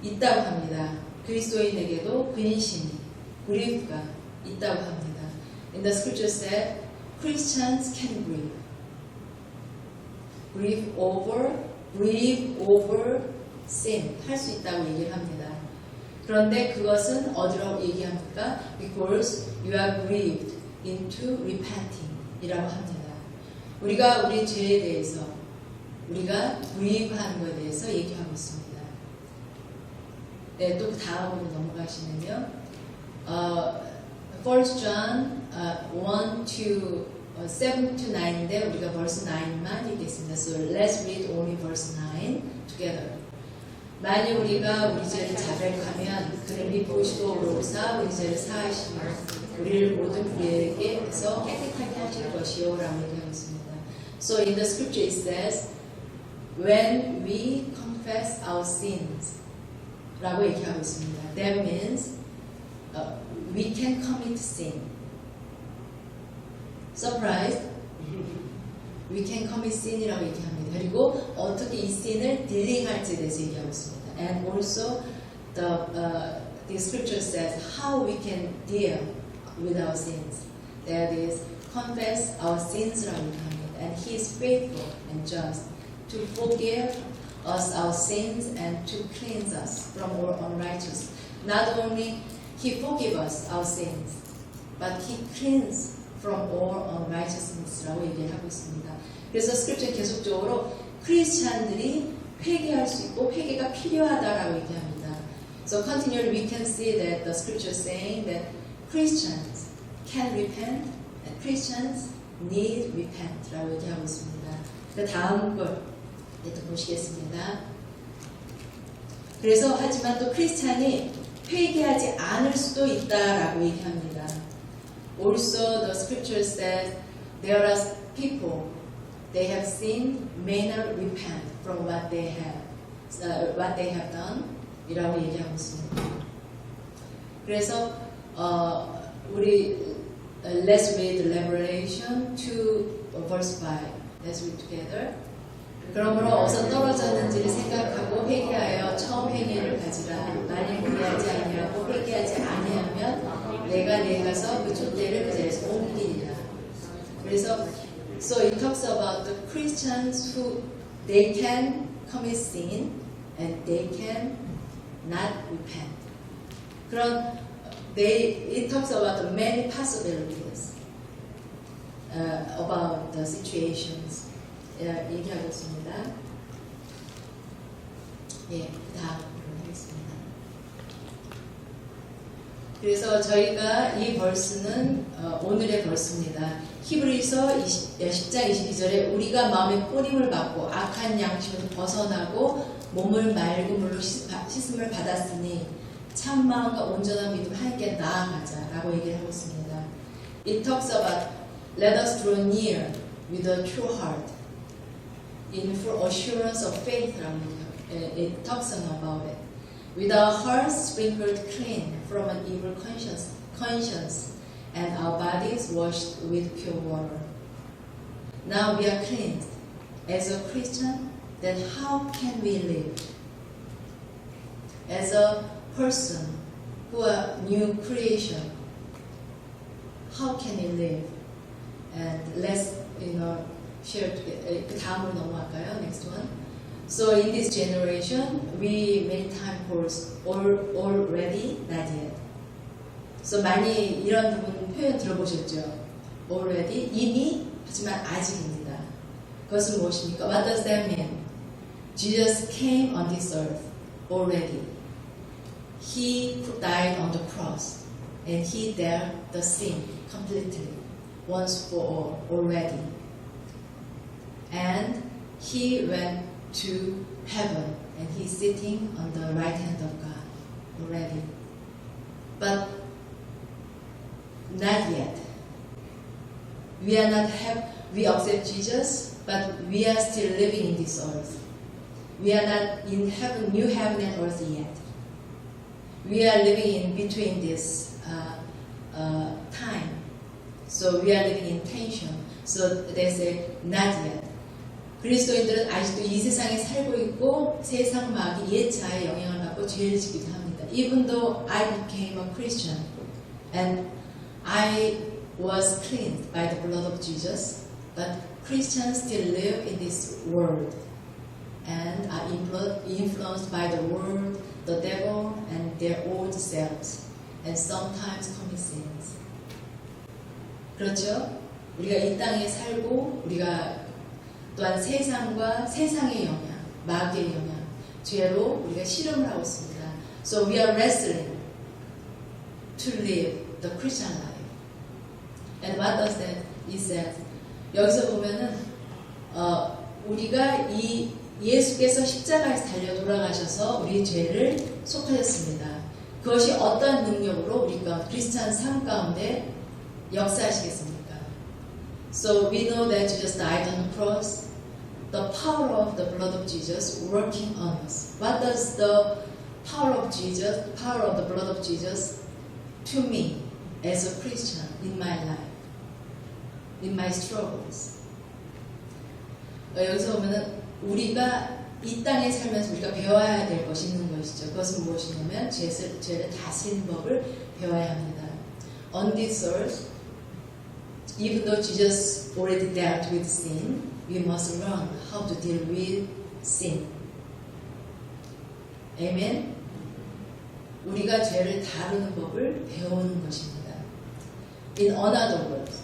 있다고 합니다. 그리스도인에게도 근심이, grief가 있다고 합니다. In the scripture said, Christians can grieve. Grieve over sin. 할 수 있다고 얘기를 합니다. 그런데 그것은 어디라고 얘기합니까? Because you are grieved into repenting 이라고 합니다. 우리가 우리 죄에 대해서 우리가 grieve하는 것에 대해서 얘기하고 있습니다. 네, 또 그 다음으로 넘어가시면요. 1 John 1 to 7 to 9인데 우리가 verse 9만 읽겠습니다. So let's read only verse 9 together. 만일 우리가 우리 죄를 자백하면 그는 미쁘시고 오로사 우리 죄를 사하시며 우리를 모든 불의에게서 깨끗하게 하실 것이요 라고 얘기하고 있습니다. So in the scripture it says when we confess our sins 라고 얘기하고 있습니다. That means we can commit sin. Surprised? We can commit sin이라고 얘기합니다. 그리고 어떻게 이 sin을 딜링할지에 대해서 얘기하고 있습니다. And also the scripture says how we can deal with our sins. That is, confess our sins라고 얘기합니다. And He is faithful and just to forgive us our sins and to cleanse us from all unrighteousness. Not only He forgive us our sins, but He cleanse from all unrighteousness라고 얘기를 하고 있습니다. 그래서 스크립처 계속적으로 크리스찬들이 회개할 수 있고 회개가 필요하다라고 얘기합니다. So continually we can see that the scripture saying that Christians can repent and Christians need repent라고 얘기하고 있습니다. 그 다음 걸 또 보시겠습니다. 그래서 하지만 또 크리스찬이 회개하지 않을 수도 있다라고 얘기합니다. Also, the scripture says there are people they have sinned may not repent from what they have done 이라고 얘기하고 있습니다. 그래서 우리 let's read Revelation 2 verse 5. Let's read together. 그러므로 어디서 떨어졌는지를 생각하고 회개하여 처음 행위를 가지라. 만일 회개하지 아니하고 회개하지 아니하면 내가 가서 그 촛대를 그 자리에서 옮기리라. 그래서 so it talks about the Christians who they can commit sin and they can not repent. 그런 it talks about the many possibilities about the situations. 얘기하고 있습니다. 예, 다음으로 하겠습니다. 그래서 저희가 이 벌스는 오늘의 벌스입니다. 히브리서 10장 22절에 우리가 마음의 뿌림을 받고 악한 양심을 벗어나고 몸을 맑은 물로 씻음을 받았으니 참 마음과 온전한 믿음 함께 나아가자라고 얘기를 하고 있습니다. It talks about let us draw near with a true heart. In full assurance of faith, it talks about it. With our hearts sprinkled clean from an evil conscience, and our bodies washed with pure water. Now we are cleansed. As a Christian, then how can we live? As a person who are new creation, how can we live? And let's, share together. 그 다음으로 넘어갈까요? Next one. So in this generation, we many times call already, not yet. So 많이 이런 부분 표현 들어보셨죠? Already, 이미, 하지만 아직입니다. 그것은 무엇입니까? What does that mean? Jesus came on this earth already. He died on the cross and he died the sin completely, once for all, already. And he went to heaven and he's sitting on the right hand of God already. But not yet. We are not we accept Jesus, but we are still living in this earth. We are not in heaven, new heaven and earth yet. We are living in between this time. So we are living in tension. So they say not yet. 그리스도인들은 아직도 이 세상에 살고 있고 세상 마귀 옛자의 영향을 받고 죄를 짓기도 합니다. Even though I became a Christian and I was cleansed by the blood of Jesus, but Christians still live in this world and are influenced by the world, the devil, and their old selves, and sometimes commit sins. 그렇죠? 우리가 이 땅에 살고 우리가 또한 세상과 세상의 영향, 마귀의 영향, 죄로 우리가 실험을 하고 있습니다. So we are wrestling to live the Christian life. And what does that? It says, 여기서 보면은 우리가 이 예수께서 십자가에서 달려 돌아가셔서 우리의 죄를 속하셨습니다. 그것이 어떤 능력으로 우리가 크리스찬 삶 가운데 역사하시겠습니까? So we know that Jesus died on the cross. The power of the blood of Jesus working on us. What does the power of the blood of Jesus to me as a Christian in my life, in my struggles? 여기서 보면은 우리가 이 땅에 살면서 우리가 배워야 될 것이 있는 것이죠. 그것은 무엇이냐면 죄를 다스리는 법을 배워야 합니다. On this earth, even though Jesus already dealt with sin, we must learn how to deal with sin. Amen? 우리가 죄를 다루는 법을 배우는 것입니다. In another words,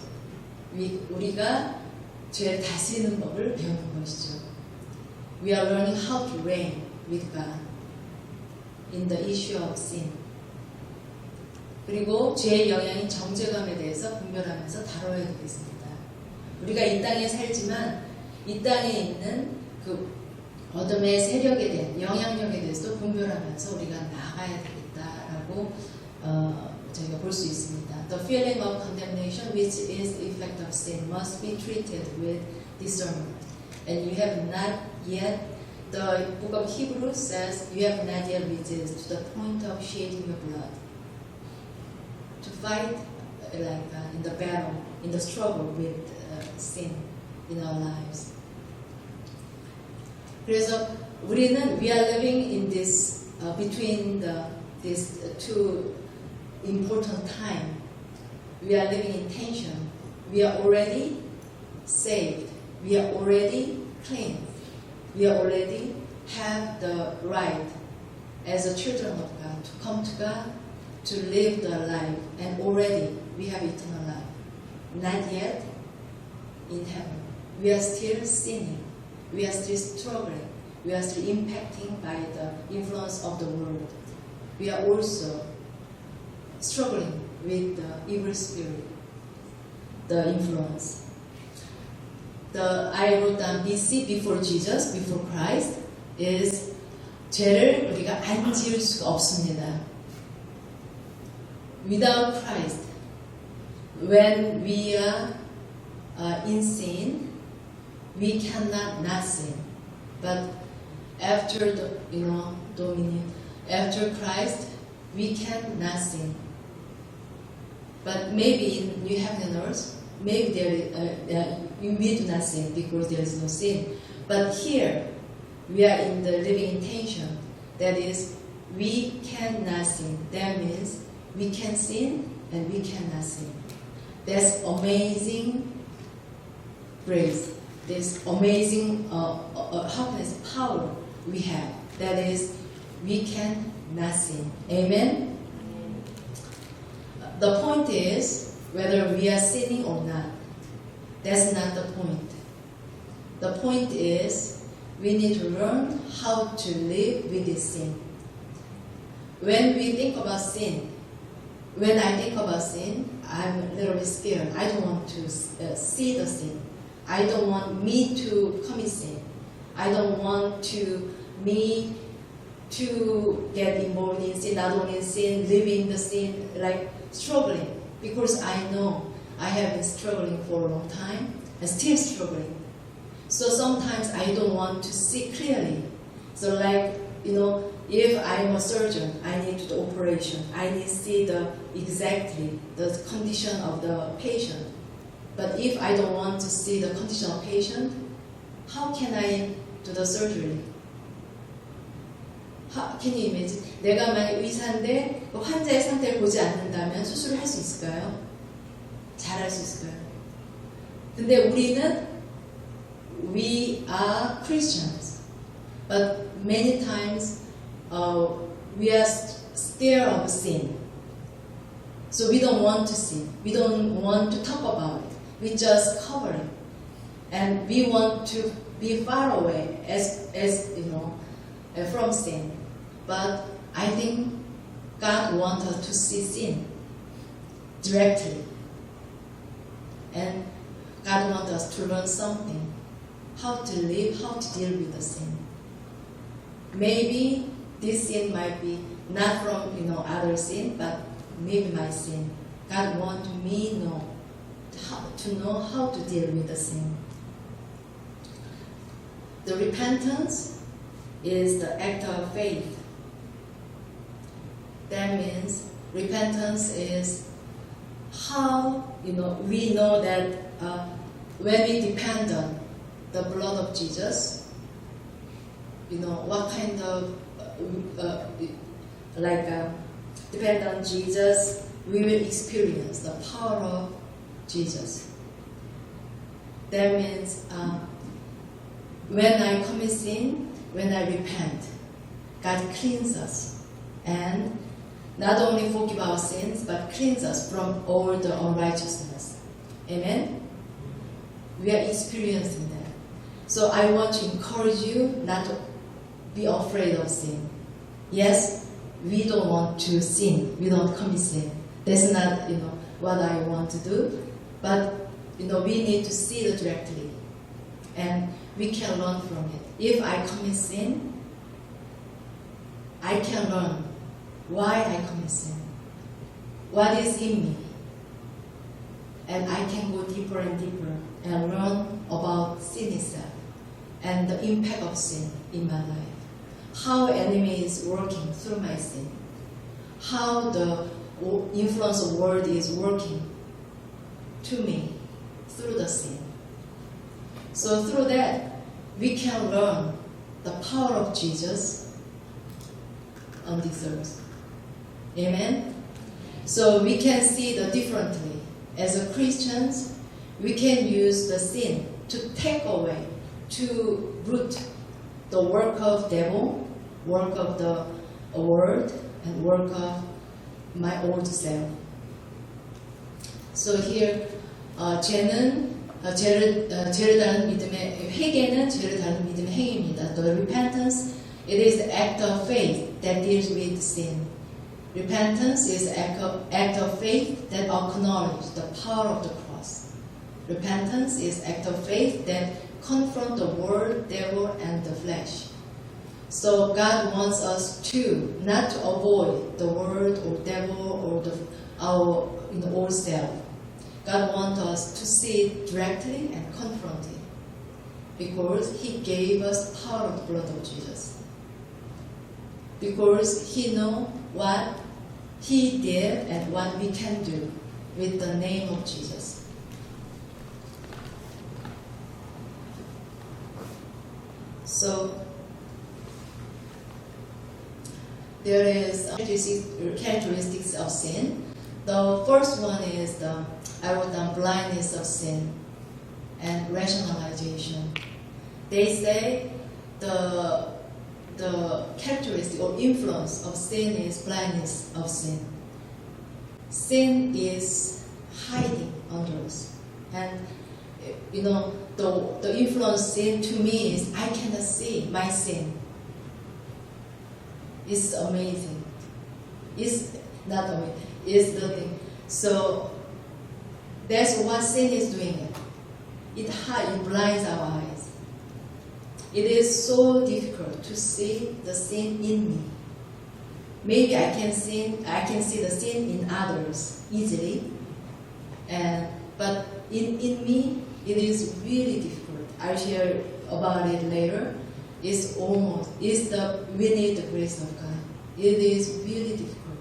우리가 죄를 다스리는 법을 배우는 것이죠. We are learning how to reign with God in the issue of sin. 그리고 죄의 영향인 정죄감에 대해서 분별하면서 다뤄야 되겠습니다. 우리가 이 땅에 살지만 이 땅에 있는 그 어둠의 세력에 대한 영향력에 대해서도 분별하면서 우리가 나가야 되겠다라고 저희가 볼 수 있습니다. The feeling of condemnation, which is the effect of sin, must be treated with discernment. And you have not yet, the book of Hebrews says, you have not yet reached to the point of shedding your blood. To fight in the battle, in the struggle with sin in our lives. 그래서 우리는 we are living in this between these two important time. We are living in tension. We are already saved. We are already clean. We already have the right as a children of God to come to God, to live the life, and already we have eternal life. Not yet in heaven. We are still sinning. We are still struggling. We are still impacted by the influence of the world. We are also struggling with the evil spirit, the influence. I wrote down BC, before Jesus, before Christ, is 죄를 우리가 안 지을 수가 없습니다. Without Christ, when we are in sin, we cannot not sin. But after the dominion, after Christ, we cannot sin. But maybe in new heaven and earth, maybe we do not sin because there is no sin. But here, we are in the living intention. That is, we cannot sin. That means we can sin and we cannot sin. That's amazing grace. this amazing how can I say, power we have. That is, we can not sin. Amen. The point is whether we are sinning or not. That's not the point. The point is we need to learn how to live with this sin. When we think about sin, when I think about sin, I'm a little bit scared. I don't want to see the sin. I don't want me to commit sin. I don't want me to get involved in sin, not only in sin, living the sin, like struggling. Because I know I have been struggling for a long time and still struggling. So sometimes I don't want to see clearly. So like, if I'm a surgeon, I need to do operation. I need to see exactly the condition of the patient. But if I don't want to see the condition of patient, how can I do the surgery? Can you imagine? 내가 만약 의사인데 그 환자의 상태를 보지 않는다면 수술을 할 수 있을까요? 잘 할 수 있을까요? 근데 우리는 we are Christians, but many times we are scared of sin. So we don't want to sin. We don't want to talk about it. We just cover it, and we want to be far away as from sin. But I think God wants us to see sin directly, and God wants us to learn something, how to live, how to deal with the sin. Maybe this sin might be not from other sin, but maybe my sin. God wants me to know how to deal with the sin. The repentance is the act of faith. That means repentance is how we know that when we depend on the blood of Jesus, what kind of depend on Jesus, we will experience the power of Jesus. That means when I commit sin, when I repent, God cleans us and not only forgive our sins, but cleanse us from all the unrighteousness. Amen? We are experiencing that. So I want to encourage you not to be afraid of sin. Yes, we don't want to sin. We don't commit sin. That's not, what I want to do. But, we need to see it directly. And we can learn from it. If I commit sin, I can learn why I commit sin. What is in me? And I can go deeper and deeper and learn about sin itself and the impact of sin in my life. How enemy is working through my sin. How the influence of world is working to me through the sin. So through that, we can learn the power of Jesus on this earth. Amen? So we can see the differently. As a Christians, we can use the sin to take away, to root the work of devil, work of the world, and work of my old self. So here, 죄를 다른 믿음의 회개는 죄를 다른 믿음의 행위입니다. The repentance, it is the act of faith that deals with sin. Repentance is an act of faith that acknowledges the power of the cross. Repentance is an act of faith that confronts the world, devil, and the flesh. So God wants us to not to avoid the world or devil or our old self. God wants us to see it directly and confront it, because He gave us power of the blood of Jesus. Because He knows what He did and what we can do with the name of Jesus. So there is characteristics of sin. The first one is I wrote down blindness of sin. and rationalization. They say the characteristic or influence of sin is blindness of sin. Sin is hiding under us. And you know, the influence sin to me is I cannot see my sin. It's amazing. It's not amazing. It's the thing. So that's what sin is doing. It blinds our eyes. It is so difficult to see the sin in me. Maybe I can see the sin in others easily, but in me it is really difficult. I'll share about it later. We need the grace of God. It is really difficult.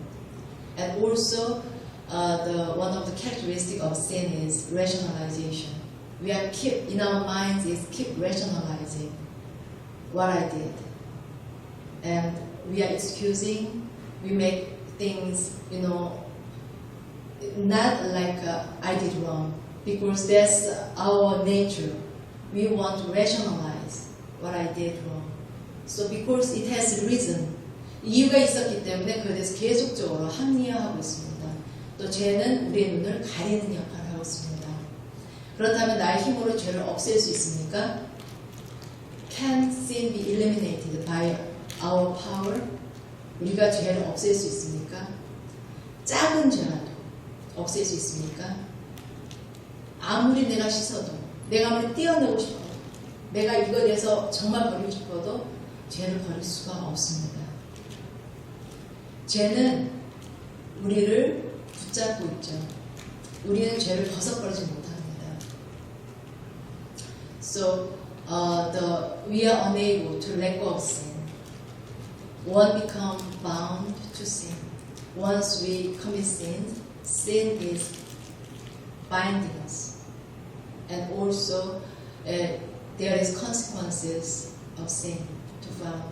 And also, one of the characteristics of sin is rationalization. We are in our minds keep rationalizing what I did. And we are excusing, we make things, not like I did wrong, because that's our nature. We want to rationalize what I did wrong. So because it has reason, 이유가 있었기 때문에 그에 대해서 계속적으로 합리화하고 있습니다. 또 죄는 우리의 눈을 가리는 역할을 하고 있습니다. 그렇다면 나의 힘으로 죄를 없앨 수 있습니까? Can sin be eliminated by our power? 우리가 죄를 없앨 수 있습니까? 작은 죄라도 없앨 수 있습니까? 아무리 내가 씻어도, 내가 아무리 떼어내고 싶어도, 내가 이거에 대해서 정말 버리고 싶어도 죄를 버릴 수가 없습니다. 죄는 우리를 붙잡고 있죠. 우리는 죄를 벗어버리지 못합니다. So, we are unable to let go of sin. One become bound to sin. Once we commit sin, sin is binding us. And also, there is consequences of sin to follow.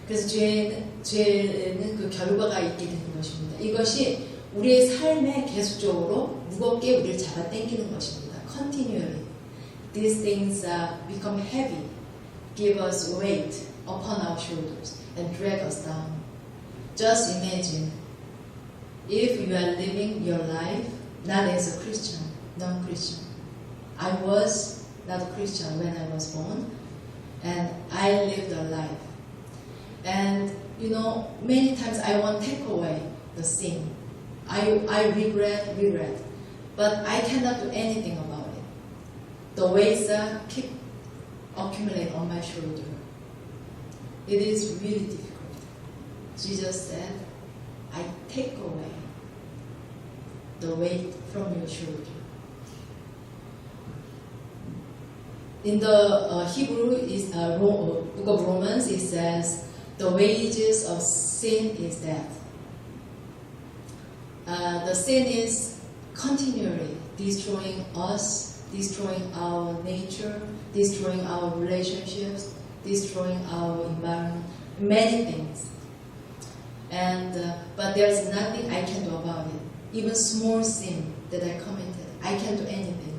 그래서 죄는 그 결과가 있게 되는 것입니다. 이것이 우리의 삶에 계속적으로 무겁게 우리를 잡아당기는 것입니다. Continually. These things become heavy, give us weight upon our shoulders, and drag us down. Just imagine if you are living your life not as a Christian, non-Christian. I was not a Christian when I was born, and I lived a life. And many times I want to take away the sin. I regret, but I cannot do anything about it. The weights keep accumulating on my shoulder. It is really difficult. Jesus said, I take away the weight from your shoulder. In the Hebrew book of Romans, it says, the wages of sin is death. The sin is continually destroying us, destroying our nature, destroying our relationships, destroying our environment, many things. But there's nothing I can do about it. Even small sin that I committed, I can't do anything.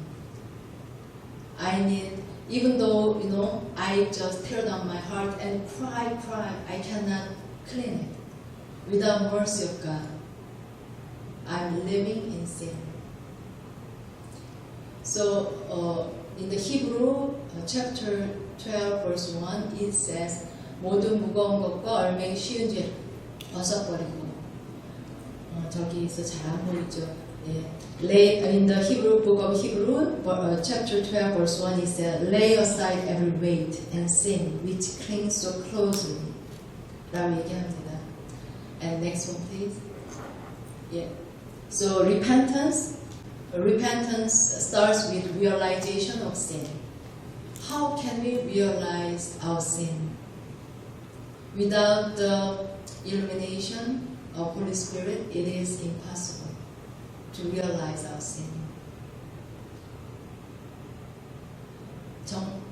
Even though, I just tear down my heart and cry, I cannot clean it. Without mercy of God, I'm living in sin. So, in the Hebrew, chapter 12, verse 1, it says, 모든 무거운 것과 얼매기 쉬운 죄 벗어버리고. 저기서 잘 안 보이죠? In the Hebrew book of Hebrew, chapter 12, verse 1, it says, lay aside every weight and sin which clings so closely. 라고 얘기합니다. And next one, please. Yeah. So repentance starts with realization of sin. How can we realize our sin? Without the illumination of Holy Spirit, it is impossible to realize our sin.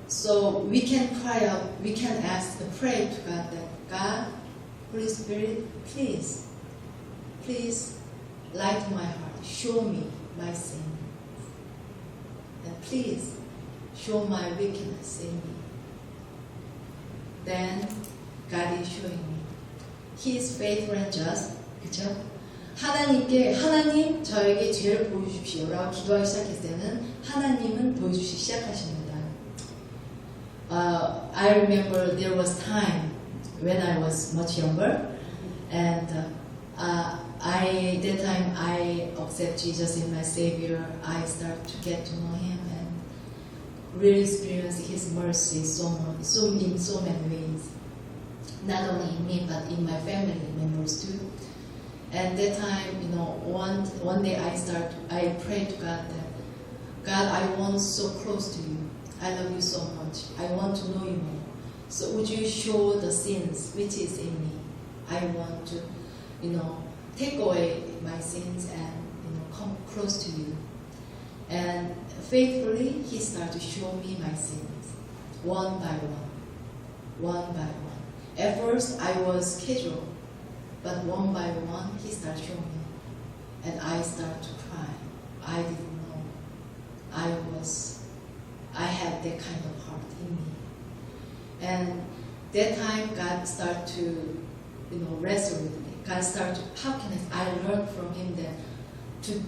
So we can cry out, we can pray to God that God, Holy Spirit, please light my heart, show me my sin. And please show my weakness in me. Then God is showing me. He is faithful and just. 그쵸? 하나님 저에게 죄를 보여주십시오 라고 기도하기 시작했을 때는 하나님은 보여주시기 시작하십니다. I remember there was time when I was much younger, and that time I accept Jesus as my Savior. I start to get to know Him and really experience His mercy in so many ways. Not only in me, but in my family members too. And that time, one day I prayed to God that, God, I want so close to you. I love you so much. I want to know you more. So would you show the sins which is in me? I want to, take away my sins and, come close to you. And faithfully, He started to show me my sins, one by one. At first, I was casual, but one by one, He started showing me. And I started to cry. I didn't know. I had that kind of heart in me. And that time, God started to, wrestle with me. God started to, how can I learned from Him that to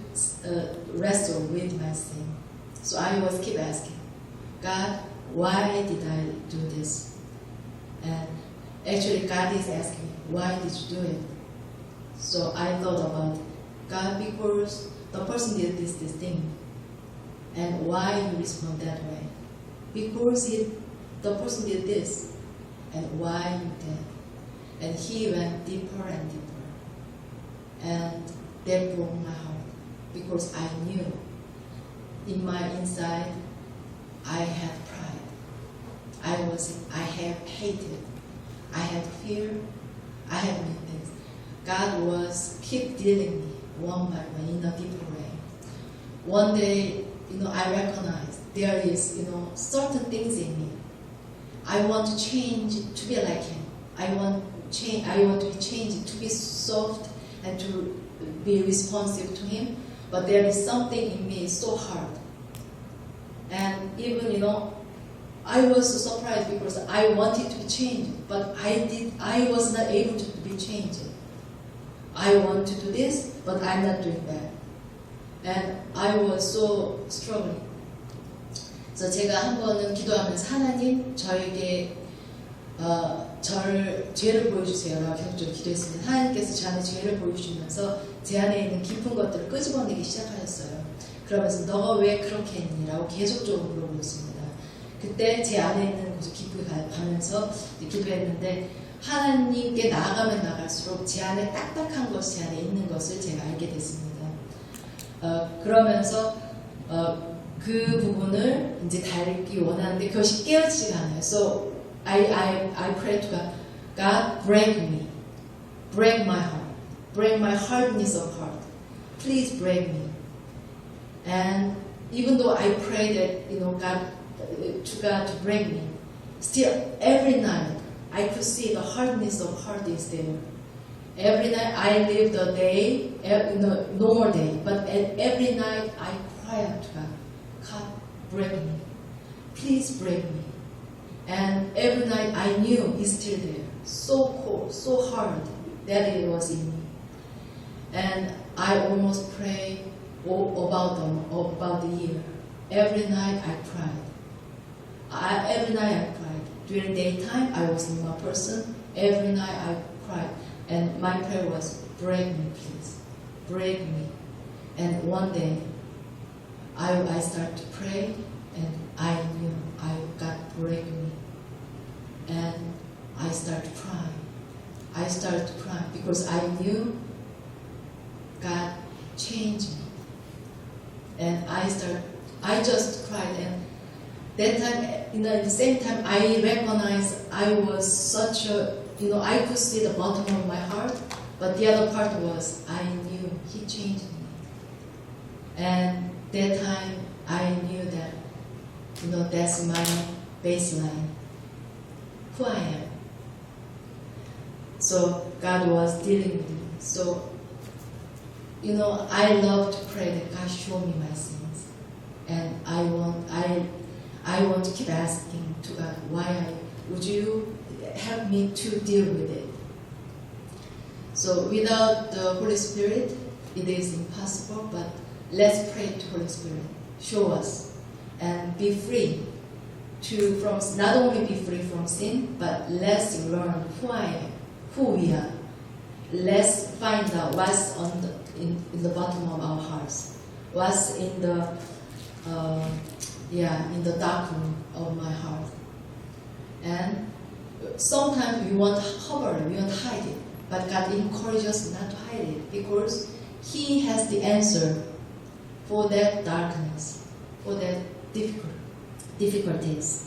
wrestle with my sin. So I was keep asking, God, why did I do this? And actually, God is asking me, why did you do it? So I thought about, God, because the person did this thing. And why you respond that way? Because the person did this. And why you did? And He went deeper and deeper. And that broke my heart. Because I knew in my inside I had pride. I had hated. I had fear. I had many things. God was keep dealing me one by one in a deeper way. One day, I recognized there is, certain things in me. I want to change to be like Him. I want to be changed to be soft and to be responsive to Him. But there is something in me so hard. And even, I was so surprised because I wanted to be changed, but I was not able to be changed. I want to do this, but I'm not doing that. And I was so struggling. 그래서 제가 한 번은 기도하면서 하나님 저에게 저를 죄를 보여주세요라고 계속적으로 기도했습니다. 하나님께서 제 안에 죄를 보여주시면서 제 안에 있는 깊은 것들을 끄집어내기 시작하셨어요. 그러면서 너가 왜 그렇게 했니? 라고 계속적으로 물어보셨습니다. 그때 제 안에 있는 곳을 깊이 가면서 기도했는데 하나님께 나아가면 나갈수록 제 안에 딱딱한 것이 제 안에 있는 것을 제가 알게 됐습니다. 그러면서 그 부분을 이제 달기 원하는데 그것이 깨어지지가 않아요. So I pray to God, God break me, break my heart, break my hardness of heart. Please break me. And even though I pray that God to break me, still every night I could see the hardness of heart is there. Every night I live the day, normal day, but every night I cry out to God, God, break me. Please break me. And every night I knew it's still there. So cold, so hard that it was in me. And I almost prayed about the year. Every night I cried. Every night I cried. During daytime I was a normal person. Every night I cried. And my prayer was, break me, please. Break me. And one day, I started to pray, and I knew God break me. And I started crying. I started to cry because I knew God changed me. And I just cried. And that time, at the same time, I recognized I was such a, I could see the bottom of my heart, but the other part was I knew He changed me. And that time I knew that, that's my baseline, who I am. So God was dealing with me. So, I love to pray that God show me my sins. And I I want to keep asking to God, why would you help me to deal with it? So without the Holy Spirit, it is impossible, but let's pray to Holy Spirit. Show us and be free from not only be free from sin, but let's learn who I am, who we are. Let's find out what's in the bottom of our hearts, what's in the dark room of my heart. And sometimes we want to cover it, we want to hide it, but God encourages us not to hide it because He has the answer for that darkness, for that difficulties.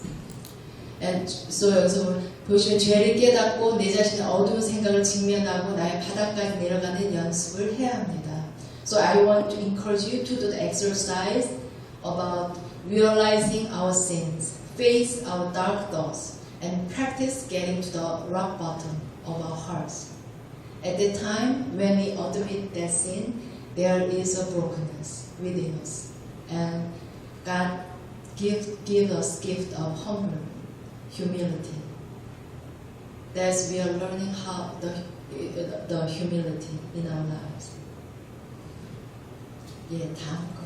And so 여기서 보시면 죄를 깨닫고 내 자신의 어두운 생각을 직면하고 나의 바닥까지 내려가는 연습을 해야 합니다. So I want to encourage you to do the exercise about realizing our sins, face our dark thoughts, and practice getting to the rock bottom of our hearts. At the time when we admit that sin, there is a brokenness within us, and God give us gift of humble humility. That's we are learning how the humility in our lives. 다음 거.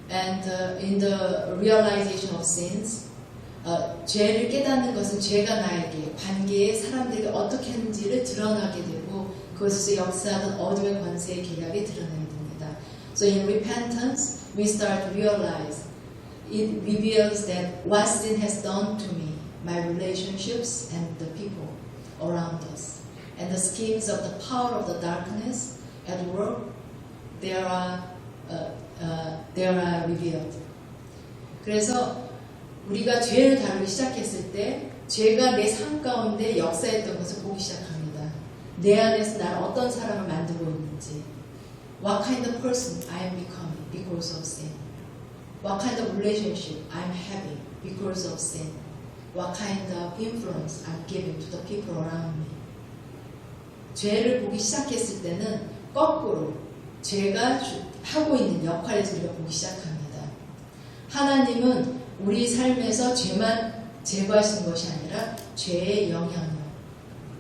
And in the realization of sins, 죄를 깨닫는 것은 죄가 나에게 관계에 사람들에게 어떻게 하는지를 드러나게 되고 그것에서 역사하던 어둠의 권세의 계략이 드러나게 됩니다. So in repentance, we start to realize it reveals that what sin has done to me, my relationships and the people around us, and the schemes of the power of the darkness at work, they are revealed. 그래서 우리가 죄를 다루기 시작했을 때 죄가 내 삶 가운데 역사했던 것을 보기 시작합니다. 내 안에서 나를 어떤 사람을 만들고 있는지, what kind of person I am becoming because of sin, what kind of relationship I'm having because of sin, what kind of influence I'm giving to the people around me. 죄를 보기 시작했을 때는 거꾸로 죄가 하고 있는 역할에서 우리가 보기 시작합니다. 하나님은 우리 삶에서 죄만 제거하시는 것이 아니라 죄의 영향력,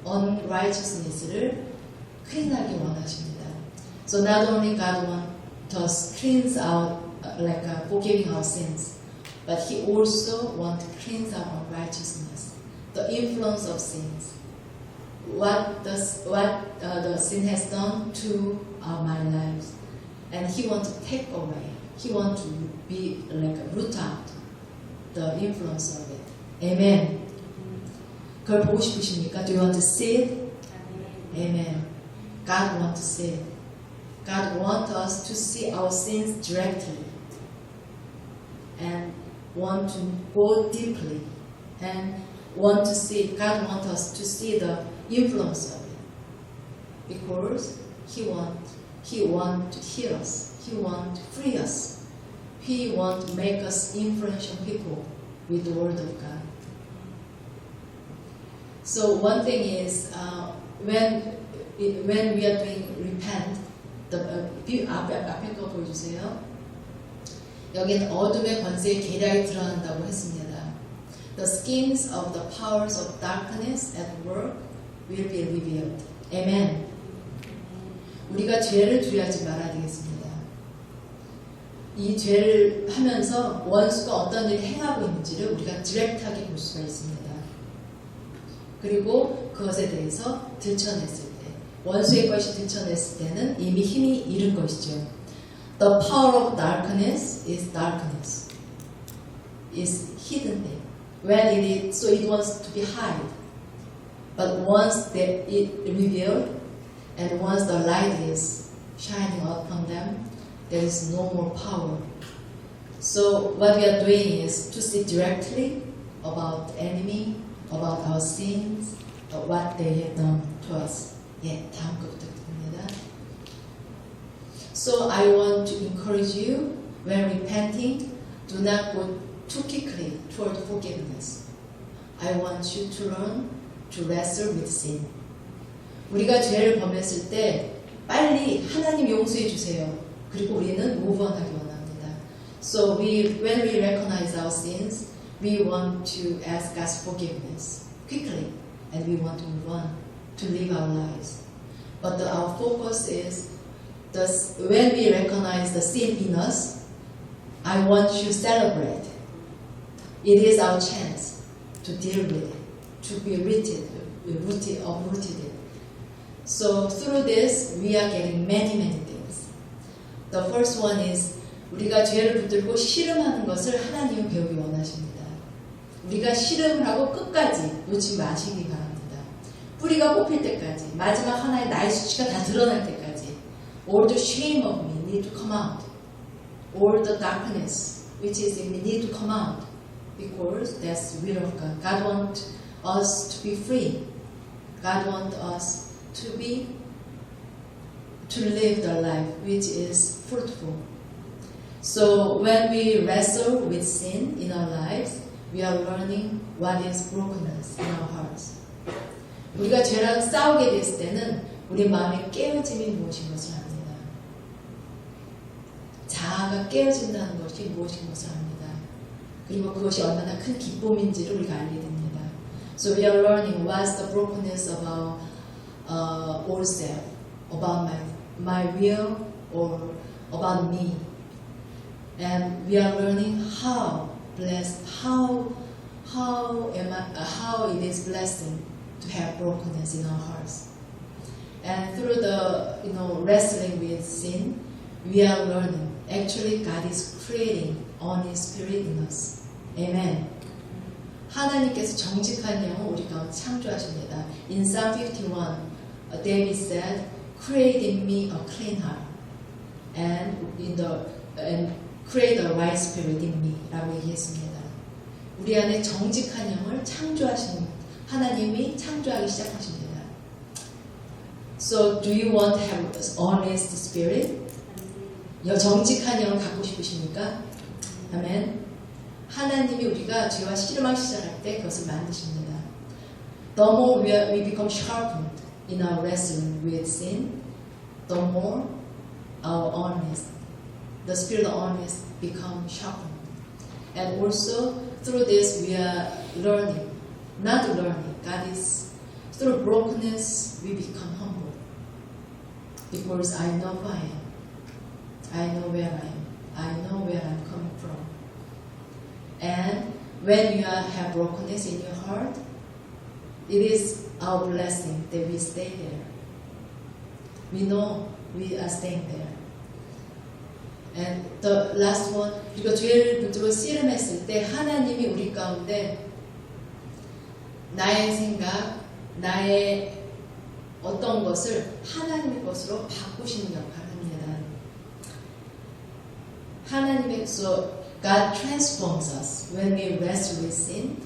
unrighteousness를 클린하게 원하십니다. So not only God wants us cleanse out, forgiving our sins, but He also wants to cleanse our unrighteousness, the influence of sins, what the sin has done to my lives, and He wants to take away. He wants to be root out the influence of it. Amen. 그걸 보고 싶으십니까? Do you want to see it? Amen. God wants to see it. God wants us to see our sins directly and want to go deeply and want to see. God wants us to see the influence of it because He wants to heal us. He wants to free us. He wants to make us influential people with the Word of God. So one thing is when we are doing repent, 앞에 거 보여주세요. 여기는 어둠의 권세의 계략이 드러난다고 했습니다. The schemes of the powers of darkness at work will be revealed. Amen. 우리가 죄를 두려워하지 말아야 되겠습니다. 이 죄를 하면서 원수가 어떤 일을 행하고 있는지를 우리가 디렉트하게 볼 수가 있습니다. 그리고 그것에 대해서 들춰냈을 때, 원수의 것이 들춰냈을 때는 이미 힘이 잃은 것이죠. The power of darkness is darkness. Is hidden thing. When it is, so it wants to be hid. But once that it revealed, and once the light is shining upon them, there is no more power. So what we are doing is to see directly about the enemy, about our sins, what they have done to us. 다음 거 부탁드립니다. So I want to encourage you, when repenting, do not go too quickly toward forgiveness. I want you to learn to wrestle with sin. 우리가 죄를 범했을 때 빨리 하나님 용서해 주세요. 그리고 우리는 move on 하기 원합니다. So when we recognize our sins, we want to ask God's forgiveness quickly, and we want to move on to live our lives. But our focus is when we recognize the sin in us, I want to celebrate. It is our chance to deal with it, to be uprooted it. So through this, we are getting many things. The first one is 우리가 죄를 붙들고 씨름하는 것을 하나님은 배우기 원하십니다. 우리가 씨름을 하고 끝까지 놓지 마시기 바랍니다. 뿌리가 뽑힐 때까지, 마지막 하나의 나의 수치가 다 드러날 때까지, all the shame of me need to come out. All the darkness which is in me need to come out. Because that's the will of God. God wants us to be free. God wants us to live the life which is fruitful. So when we wrestle with sin in our lives, we are learning what is brokenness in our hearts. 우리가 죄랑 싸우게 됐을 때는 우리 마음의 깨어짐이 무엇인 것을 압니다. 자아가 깨어진다는 것이 무엇인 것을 압니다. 그리고 그것이 얼마나 큰 기쁨인지를 우리가 알게 됩니다. So we are learning what's the brokenness of our old self, about my will or about me. And we are learning how it is blessing to have brokenness in our hearts. And through the wrestling with sin, we are learning actually God is creating honest spirit in us. Amen. 하나님께서 정직한 영을 우리 가운데 창조하십니다. In Psalm 51, David said, "Create in me a clean heart, and create a right spirit in me." 라고 얘기했습니다. 우리 안에 정직한 영을 창조하시는 하나님이 창조하기 시작하십니다. So, do you want to have honest spirit? 정직한 영을 갖고 싶으십니까? 아멘. 하나님이 우리가 죄와 씨름하기 시작할 때 그것을 만드십니다. The more we become sharpened in our wrestling with sin, the more the spirit of honest becomes sharpened. And also through this we are learning, through brokenness we become humble. Because I know who I am. I know where I am. I know where I'm coming from. And when you have brokenness in your heart, it is our blessing that we stay there. We know we are staying there. And the last one, 우리가 죄를 붙들고 씨름했을 때 하나님이 우리 가운데 나의 생각, 나의 어떤 것을 하나님의 것으로 바꾸시는 역할을 합니다. 하나님께서 God transforms us. When we wrestle with sin,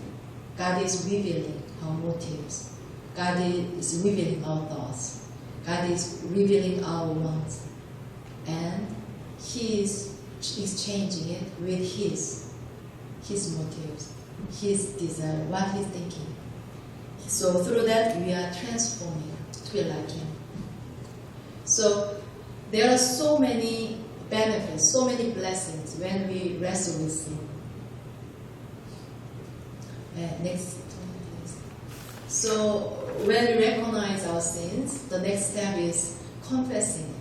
God is revealing our motives. God is revealing our thoughts. God is revealing our wants. And He is exchanging it with His motives, His desire, what He's thinking. So through that, we are transforming to be like Him. So there are so many benefits, so many blessings when we wrestle with sin. Next, please. So when we recognize our sins, the next step is confessing it.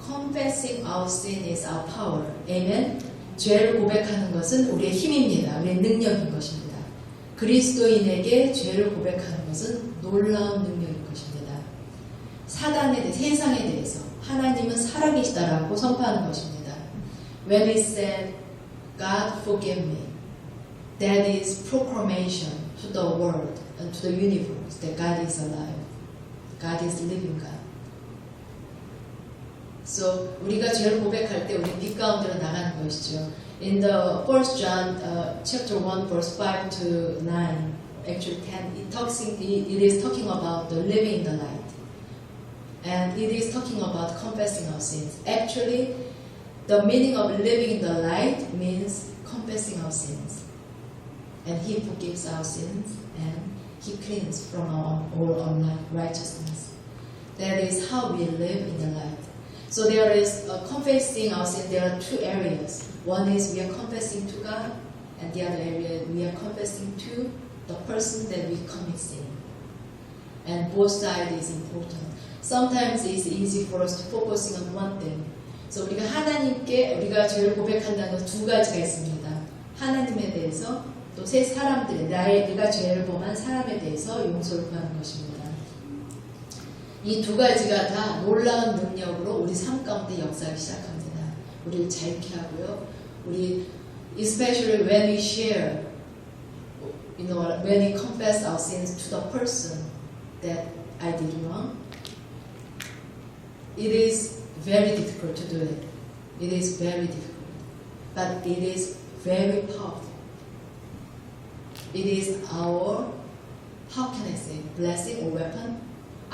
Confessing our sin is our power. Amen. 죄를 고백하는 것은 우리의 힘입니다. 우리의 능력인 것입니다. 그리스도인에게 죄를 고백하는 것은 놀라운 능력인 것입니다. 세상에 대해서 하나님은 살아계시다라고 선포하는 것입니다. When we said, God forgive me, that is proclamation to the world and to the universe that God is alive. God is living God. So 우리가 죄를 고백할 때 우리 빛 가운데로 나가는 것이죠. In the 1 John chapter 1 verse 5 to 9, actually 10, it is talking about the living in the light. And it is talking about confessing our sins. Actually, the meaning of living in the light means confessing our sins. And He forgives our sins and He cleans from all unrighteousness. That is how we live in the light. So there is confessing our sin. There are two areas. One is we are confessing to God, and the other area we are confessing to the person that we commit sin. And both sides is important. Sometimes it's easy for us to focusing on one thing. So 우리가 하나님께 우리가 죄를 고백한다는 건 두 가지가 있습니다. 하나님에 대해서 또 세 사람들, 내가 죄를 범한 사람에 대해서 용서를 구하는 것입니다. 이 두 가지가 다 놀라운 능력으로 우리 삶 가운데 역사하기 시작합니다. 우리를 자유케 하고요. 우리 especially when we share, when we confess our sins to the person that I did wrong, it is very difficult to do it. It is very difficult, but it is very powerful. It is our, how can I say, blessing or weapon.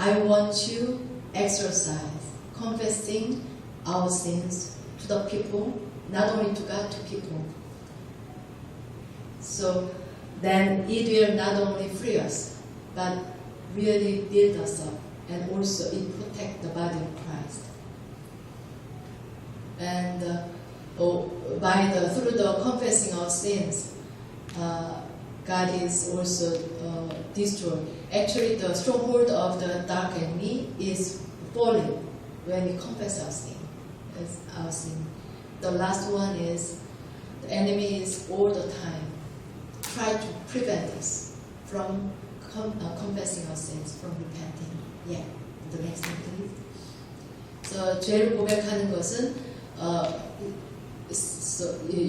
I want to exercise confessing our sins to the people, not only to God, to people. So then it will not only free us, but really build us up, and also it protect the body of Christ. And through the confessing our sins, God is also destroyed. Actually, the stronghold of the dark enemy is falling when we confess our sin. The last one is the enemy is all the time try to prevent us from confessing our sins, from repenting. Yeah, the next one, please. So 죄를 고백하는 것은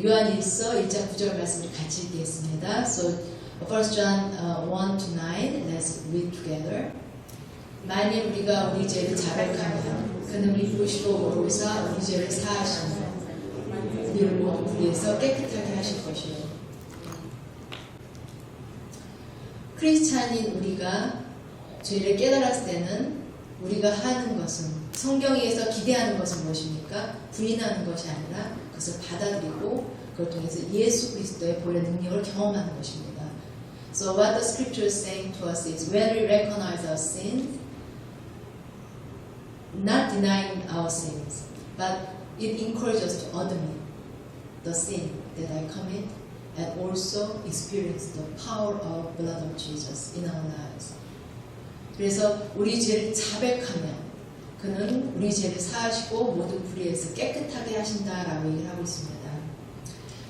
요한일서 1장 9절 말씀을 같이 읽겠습니다. So 1 John 1-9, let's read together. 만일 우리가 우리 죄를 자백하면 그는 우리 부으시고 오로사 우리 죄를 사하시며 우리를 모든 불의에서 깨끗하게 하실 것이요. 크리스찬인 우리가 죄를 깨달았을 때는 우리가 하는 것은 성경에서 기대하는 것은 무엇입니까? 부인하는 것이 아니라 그것을 받아들이고 그걸 통해서 예수 그리스도의 본래 능력을 경험하는 것입니다. So what the scripture is saying to us is when we recognize our sins, not denying our sins, but it encourages us to admit the sin that I commit and also experience the power of blood of Jesus in our lives. 그래서 우리 죄를 자백하면 그는 우리 죄를 사하시고 모든 불의에서 깨끗하게 하신다라고 얘기를 하고 있습니다.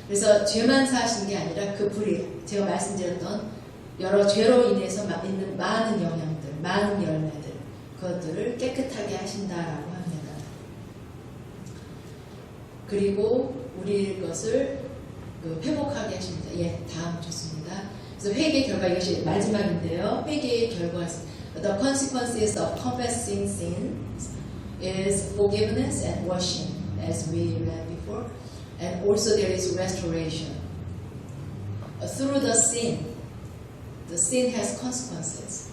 그래서 죄만 사하신 게 아니라 그 불의, 제가 말씀드렸던 여러 죄로 인해서 있는 많은 영향들, 많은 열매들, 그것들을 깨끗하게 하신다라고 합니다. 그리고 우리 것을 회복하게 하십니다. 예, 다음 좋습니다. 그래서 회개의 결과, 이것이 마지막인데요. 회개의 결과, the consequences of confessing sins is forgiveness and washing, as we read before. And also there is restoration. Through the sin has consequences.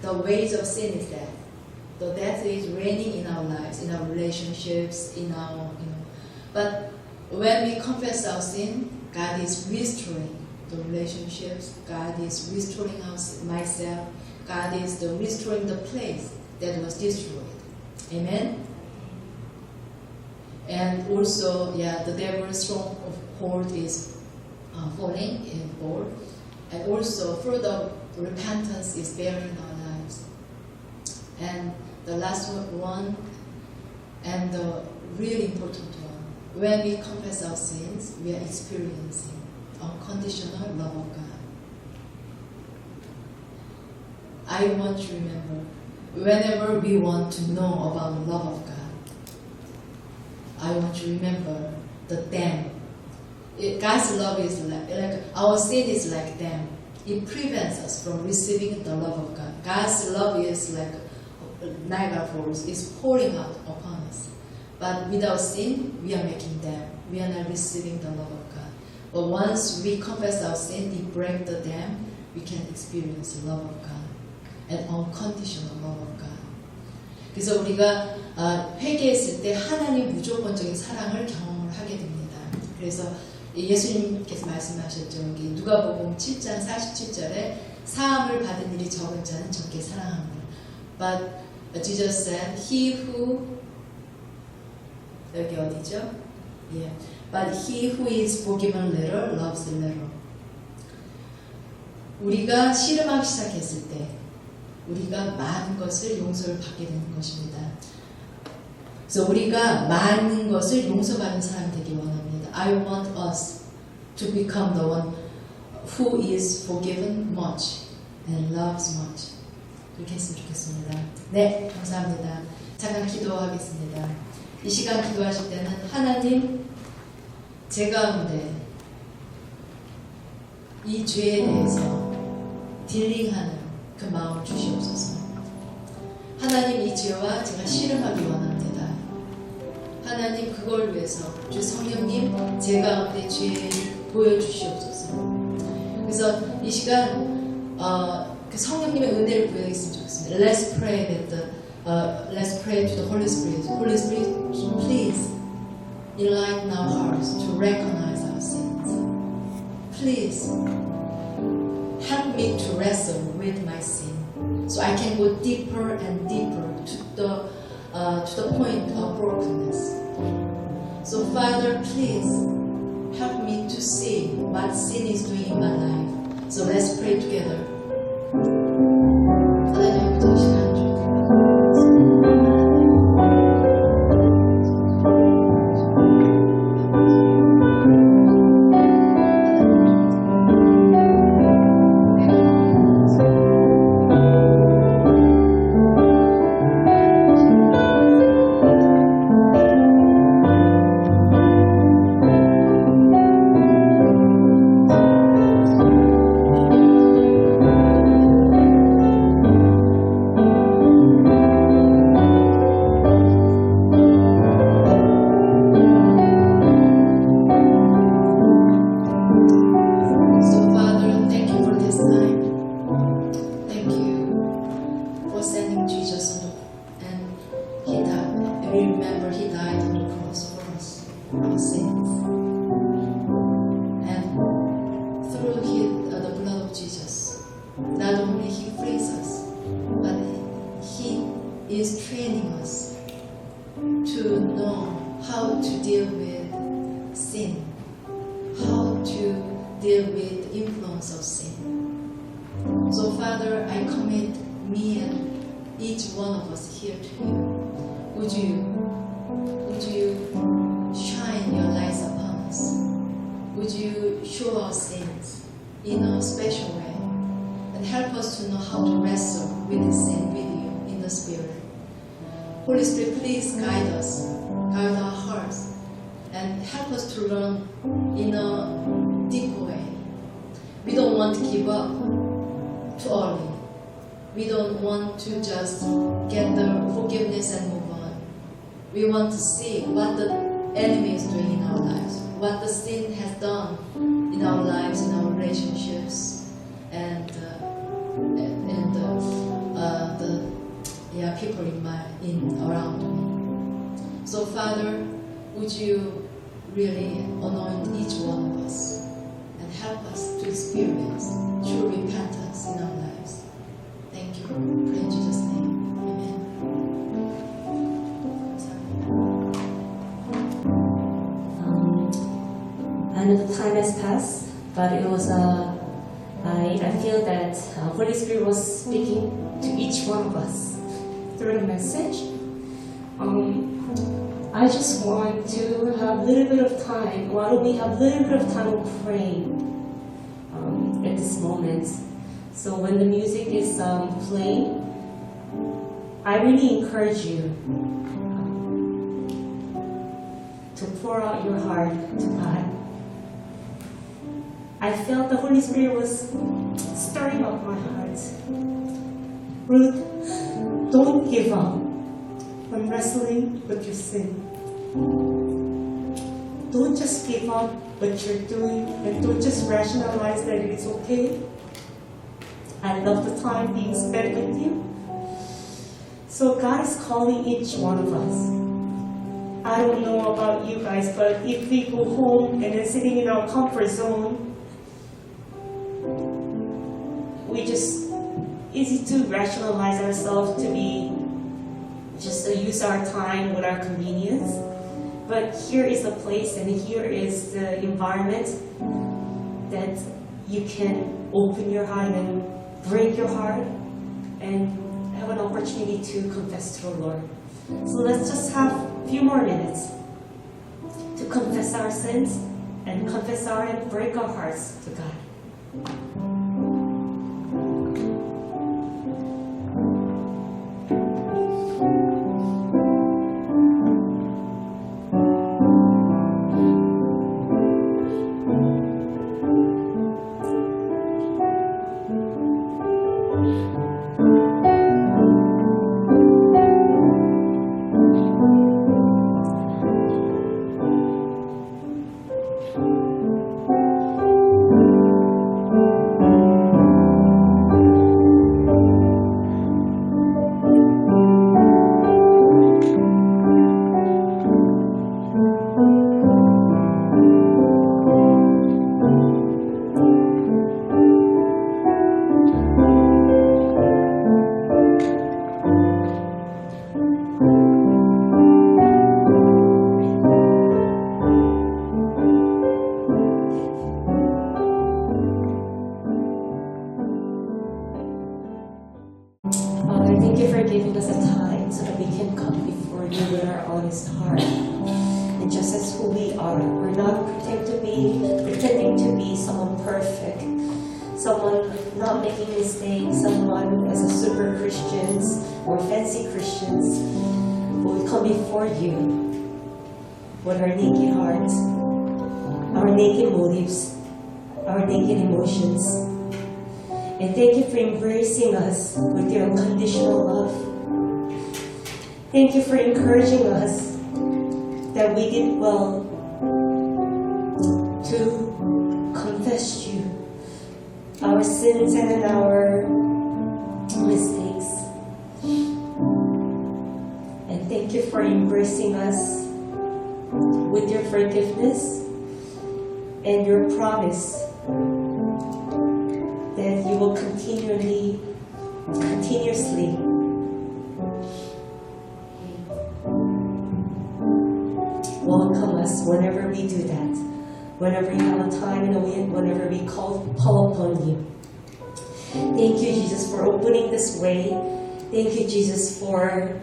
The wage of sin is death. The death is reigning in our lives, in our relationships, in our, But when we confess our sin, God is restoring the relationships. God is restoring myself. God is restoring the place that was destroyed. Amen. And also, the devil's stronghold is falling in board. And also, further repentance is there in our lives. And the last one, and the really important one, when we confess our sins, we are experiencing unconditional love of God. I want you to remember, whenever we want to know about the love of God, I want you to remember the dam. God's love is like our sin is like dam. It prevents us from receiving the love of God. God's love is like Niagara Falls, is pouring out upon us. But without sin, we are making dam. We are not receiving the love of God. But once we confess our sin, we break the dam, we can experience the love of God and unconditional love of God. 그래서 우리가 회개했을 때 하나님 무조건적인 사랑을 경험을 하게 됩니다. 그래서 예수님께서 말씀하셨죠. 여기 누가복음 7장 47절에 사함을 받은 일이 적은 자는 적게 사랑합니다. But Jesus said, he who 여기 어디죠? Yeah. But he who is forgiven little loves little. 우리가 씨름하기 시작했을 때 우리가 많은 것을 용서를 받게 되는 것입니다. 그래서 우리가 많은 것을 용서받는 사람이 되기 원합니다. I want us to become the one who is forgiven much and loves much. 그렇게 했으면 좋겠습니다. 네, 감사합니다. 잠깐 기도하겠습니다. 이 시간 기도하실 때는 하나님, 제 가운데 이 죄에 대해서 딜링하는 그 마음을 주시옵소서. 하나님, 이 죄와 제가 씨름하기 원합니다. 하나님, 그걸 위해서 주 성령님, 제 가운데 죄를 보여주시옵소서. 그래서 이 시간 그 성령님의 은혜를 구하겠으면 좋겠습니다. Let's pray to the Holy Spirit. Holy Spirit, please enlighten our hearts to recognize our sins. Please help me to wrestle with my sin, so I can go deeper and deeper to the point of brokenness. So Father, please help me to see what sin is doing in my life. So let's pray together. 하나님부터 시간 Holy Spirit, please guide us, guide our hearts, and help us to learn in a deeper way. We don't want to give up too early. We don't want to just get the forgiveness and move on. We want to see what the enemy is doing in our lives, what the sin has done in our lives, in our relationships, and the people around me. So Father, would you really anoint each one of us and help us to experience true repentance in our lives. Thank you. Pray in Jesus' name. Amen. I know the time has passed, but it was I feel that Holy Spirit was speaking to each one of us through the message. I just want to have a little bit of time. Why don't we have a little bit of time of praying at this moment? So when the music is playing, I really encourage you to pour out your heart to God. I felt the Holy Spirit was stirring up my heart. Ruth, don't give up on wrestling with your sin. Don't just give up what you're doing and don't just rationalize that it's okay. I love the time being spent with you. So God is calling each one of us. I don't know about you guys, but if we go home and then sitting in our comfort zone, we just, easy to rationalize ourselves to be, just to use our time with our convenience. But here is the place and here is the environment that you can open your heart and break your heart and have an opportunity to confess to the Lord. So let's just have a few more minutes to confess our sins and confess our and break our hearts to God. Father, thank you for giving us a time so that we can come before you with our honest heart. And just as who we are, we're not pretending to be someone perfect, someone not making mistakes, someone as a super Christians or fancy Christians. But we come before you with our naked hearts, our naked motives, our naked emotions. And thank you for embracing us with your unconditional love. Thank you for encouraging us that we did well to confess you our sins and our mistakes. And thank you for embracing us with your forgiveness and your promise that you will continuously welcome us whenever we do that, whenever you have a time and a way, whenever we call upon you. Thank you, Jesus, for opening this way. Thank you, Jesus, for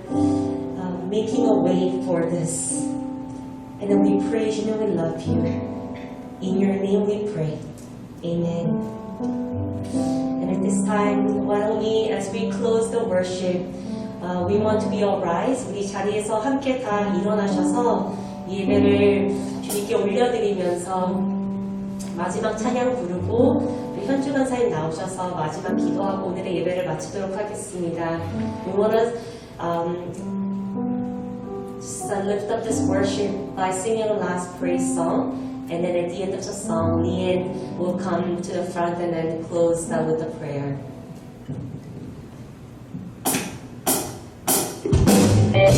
making a way for this. And then we praise you and we love you. In your name we pray. Amen. And at this time, why don't we, as we close the worship, we want to be all rise. 우리 자리에서 함께 다 일어나셔서 예배를 주님께 올려드리면서 마지막 찬양 부르고 우리 현주 간사님 나오셔서 마지막 기도하고 오늘의 예배를 마치도록 하겠습니다. We want to just lift up this worship by singing a last praise song. And then at the end of the song, Lian will come to the front and then close that with a prayer. 내가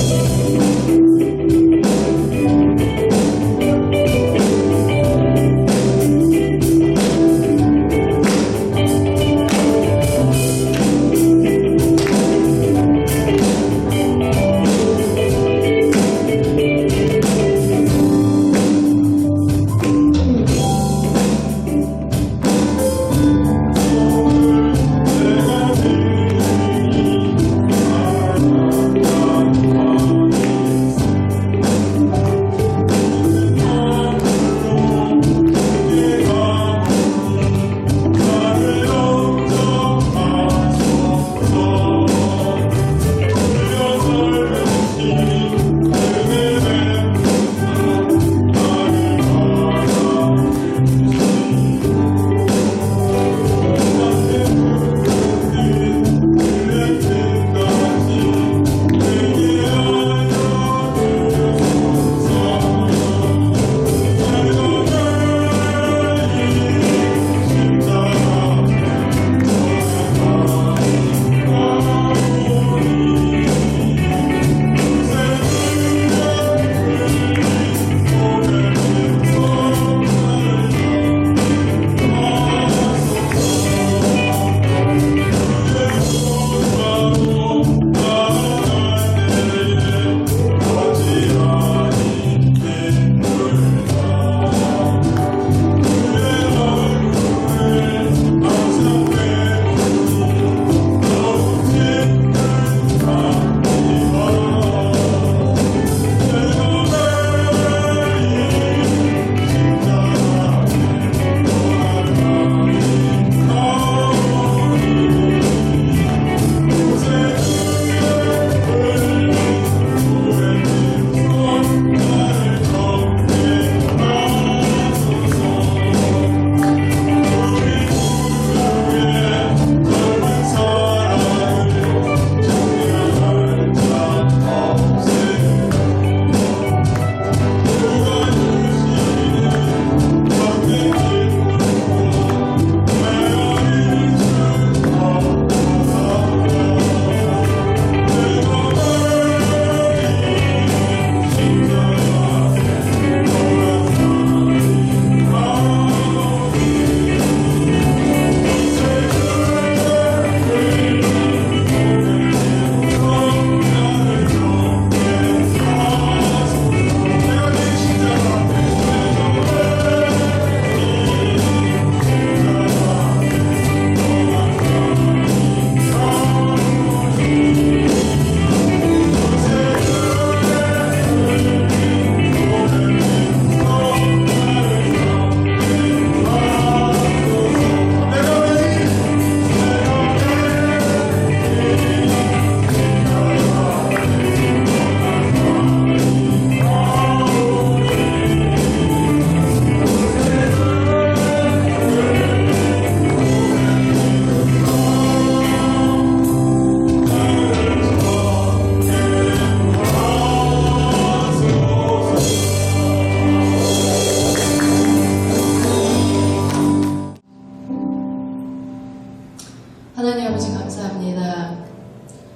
하나님 아버지 감사합니다.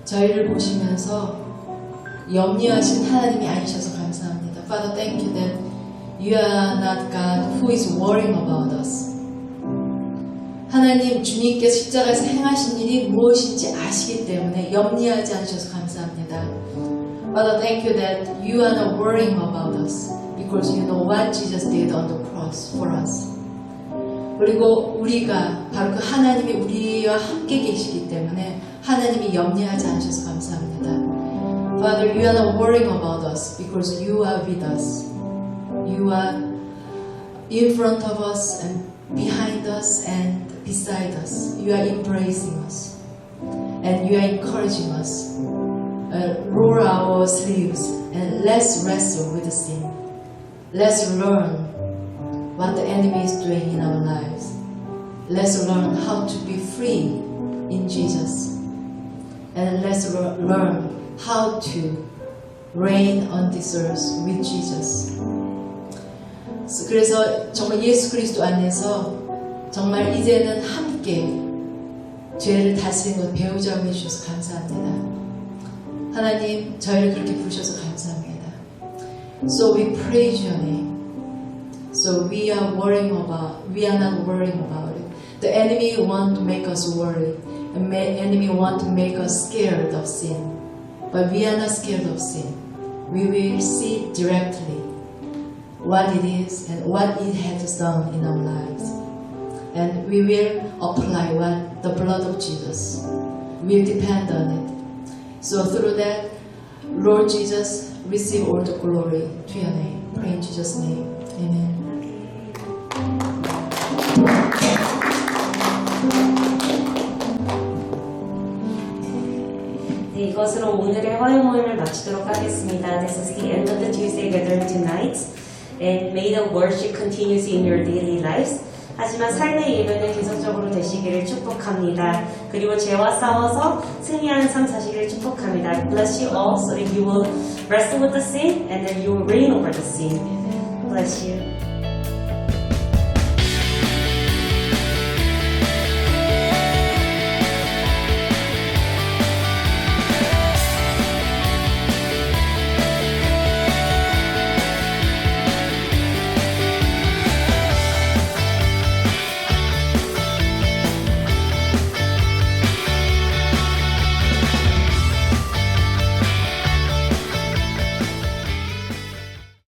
저희를 보시면서 염려하신 하나님이 아니셔서 감사합니다. Father, thank you that you are not God who is worrying about us. 하나님 주님께서 십자가에서 행하신 일이 무엇인지 아시기 때문에 염려하지 않으셔서 감사합니다. Father, thank you that you are not worrying about us because you know what Jesus did on the cross for us. 그리고 우리가 바로 그 하나님이 우리와 함께 계시기 때문에 하나님이 염려하지 않으셔서 감사합니다. Father, you are not worrying about us because you are with us. You are in front of us and behind us and beside us. You are embracing us and you are encouraging us. Roll our sleeves and let's wrestle with sin. Let's learn what the enemy is doing in our lives. Let's learn how to be free in Jesus. And let's learn how to reign on this earth with Jesus. 그래서 정말 예수 그리스도 안에서 정말 이제는 함께 죄를 다스리는 것 배우자고 해주셔서 감사합니다. 하나님 저희를 그렇게 부르셔서 감사합니다. So we praise your name. So we are not worrying about it. The enemy want to make us worry. The enemy want to make us scared of sin. But we are not scared of sin. We will see directly what it is and what it has done in our lives. And we will apply what the blood of Jesus will depend on it. So through that, Lord Jesus, receive all the glory to your name. Pray in Jesus' name. Amen. 네, 이것으로 오늘의 화요 모임을 마치도록 하겠습니다. This is the end of the Tuesday gathering tonight. And may the worship continues in your daily lives. 하지만 삶의 예배는 계속적으로 되시기를 축복합니다. 그리고 죄와 싸워서 승리하는 삶 사시기를 축복합니다. Bless you all so that you will wrestle with the sin and then you will reign over the sin. Bless you.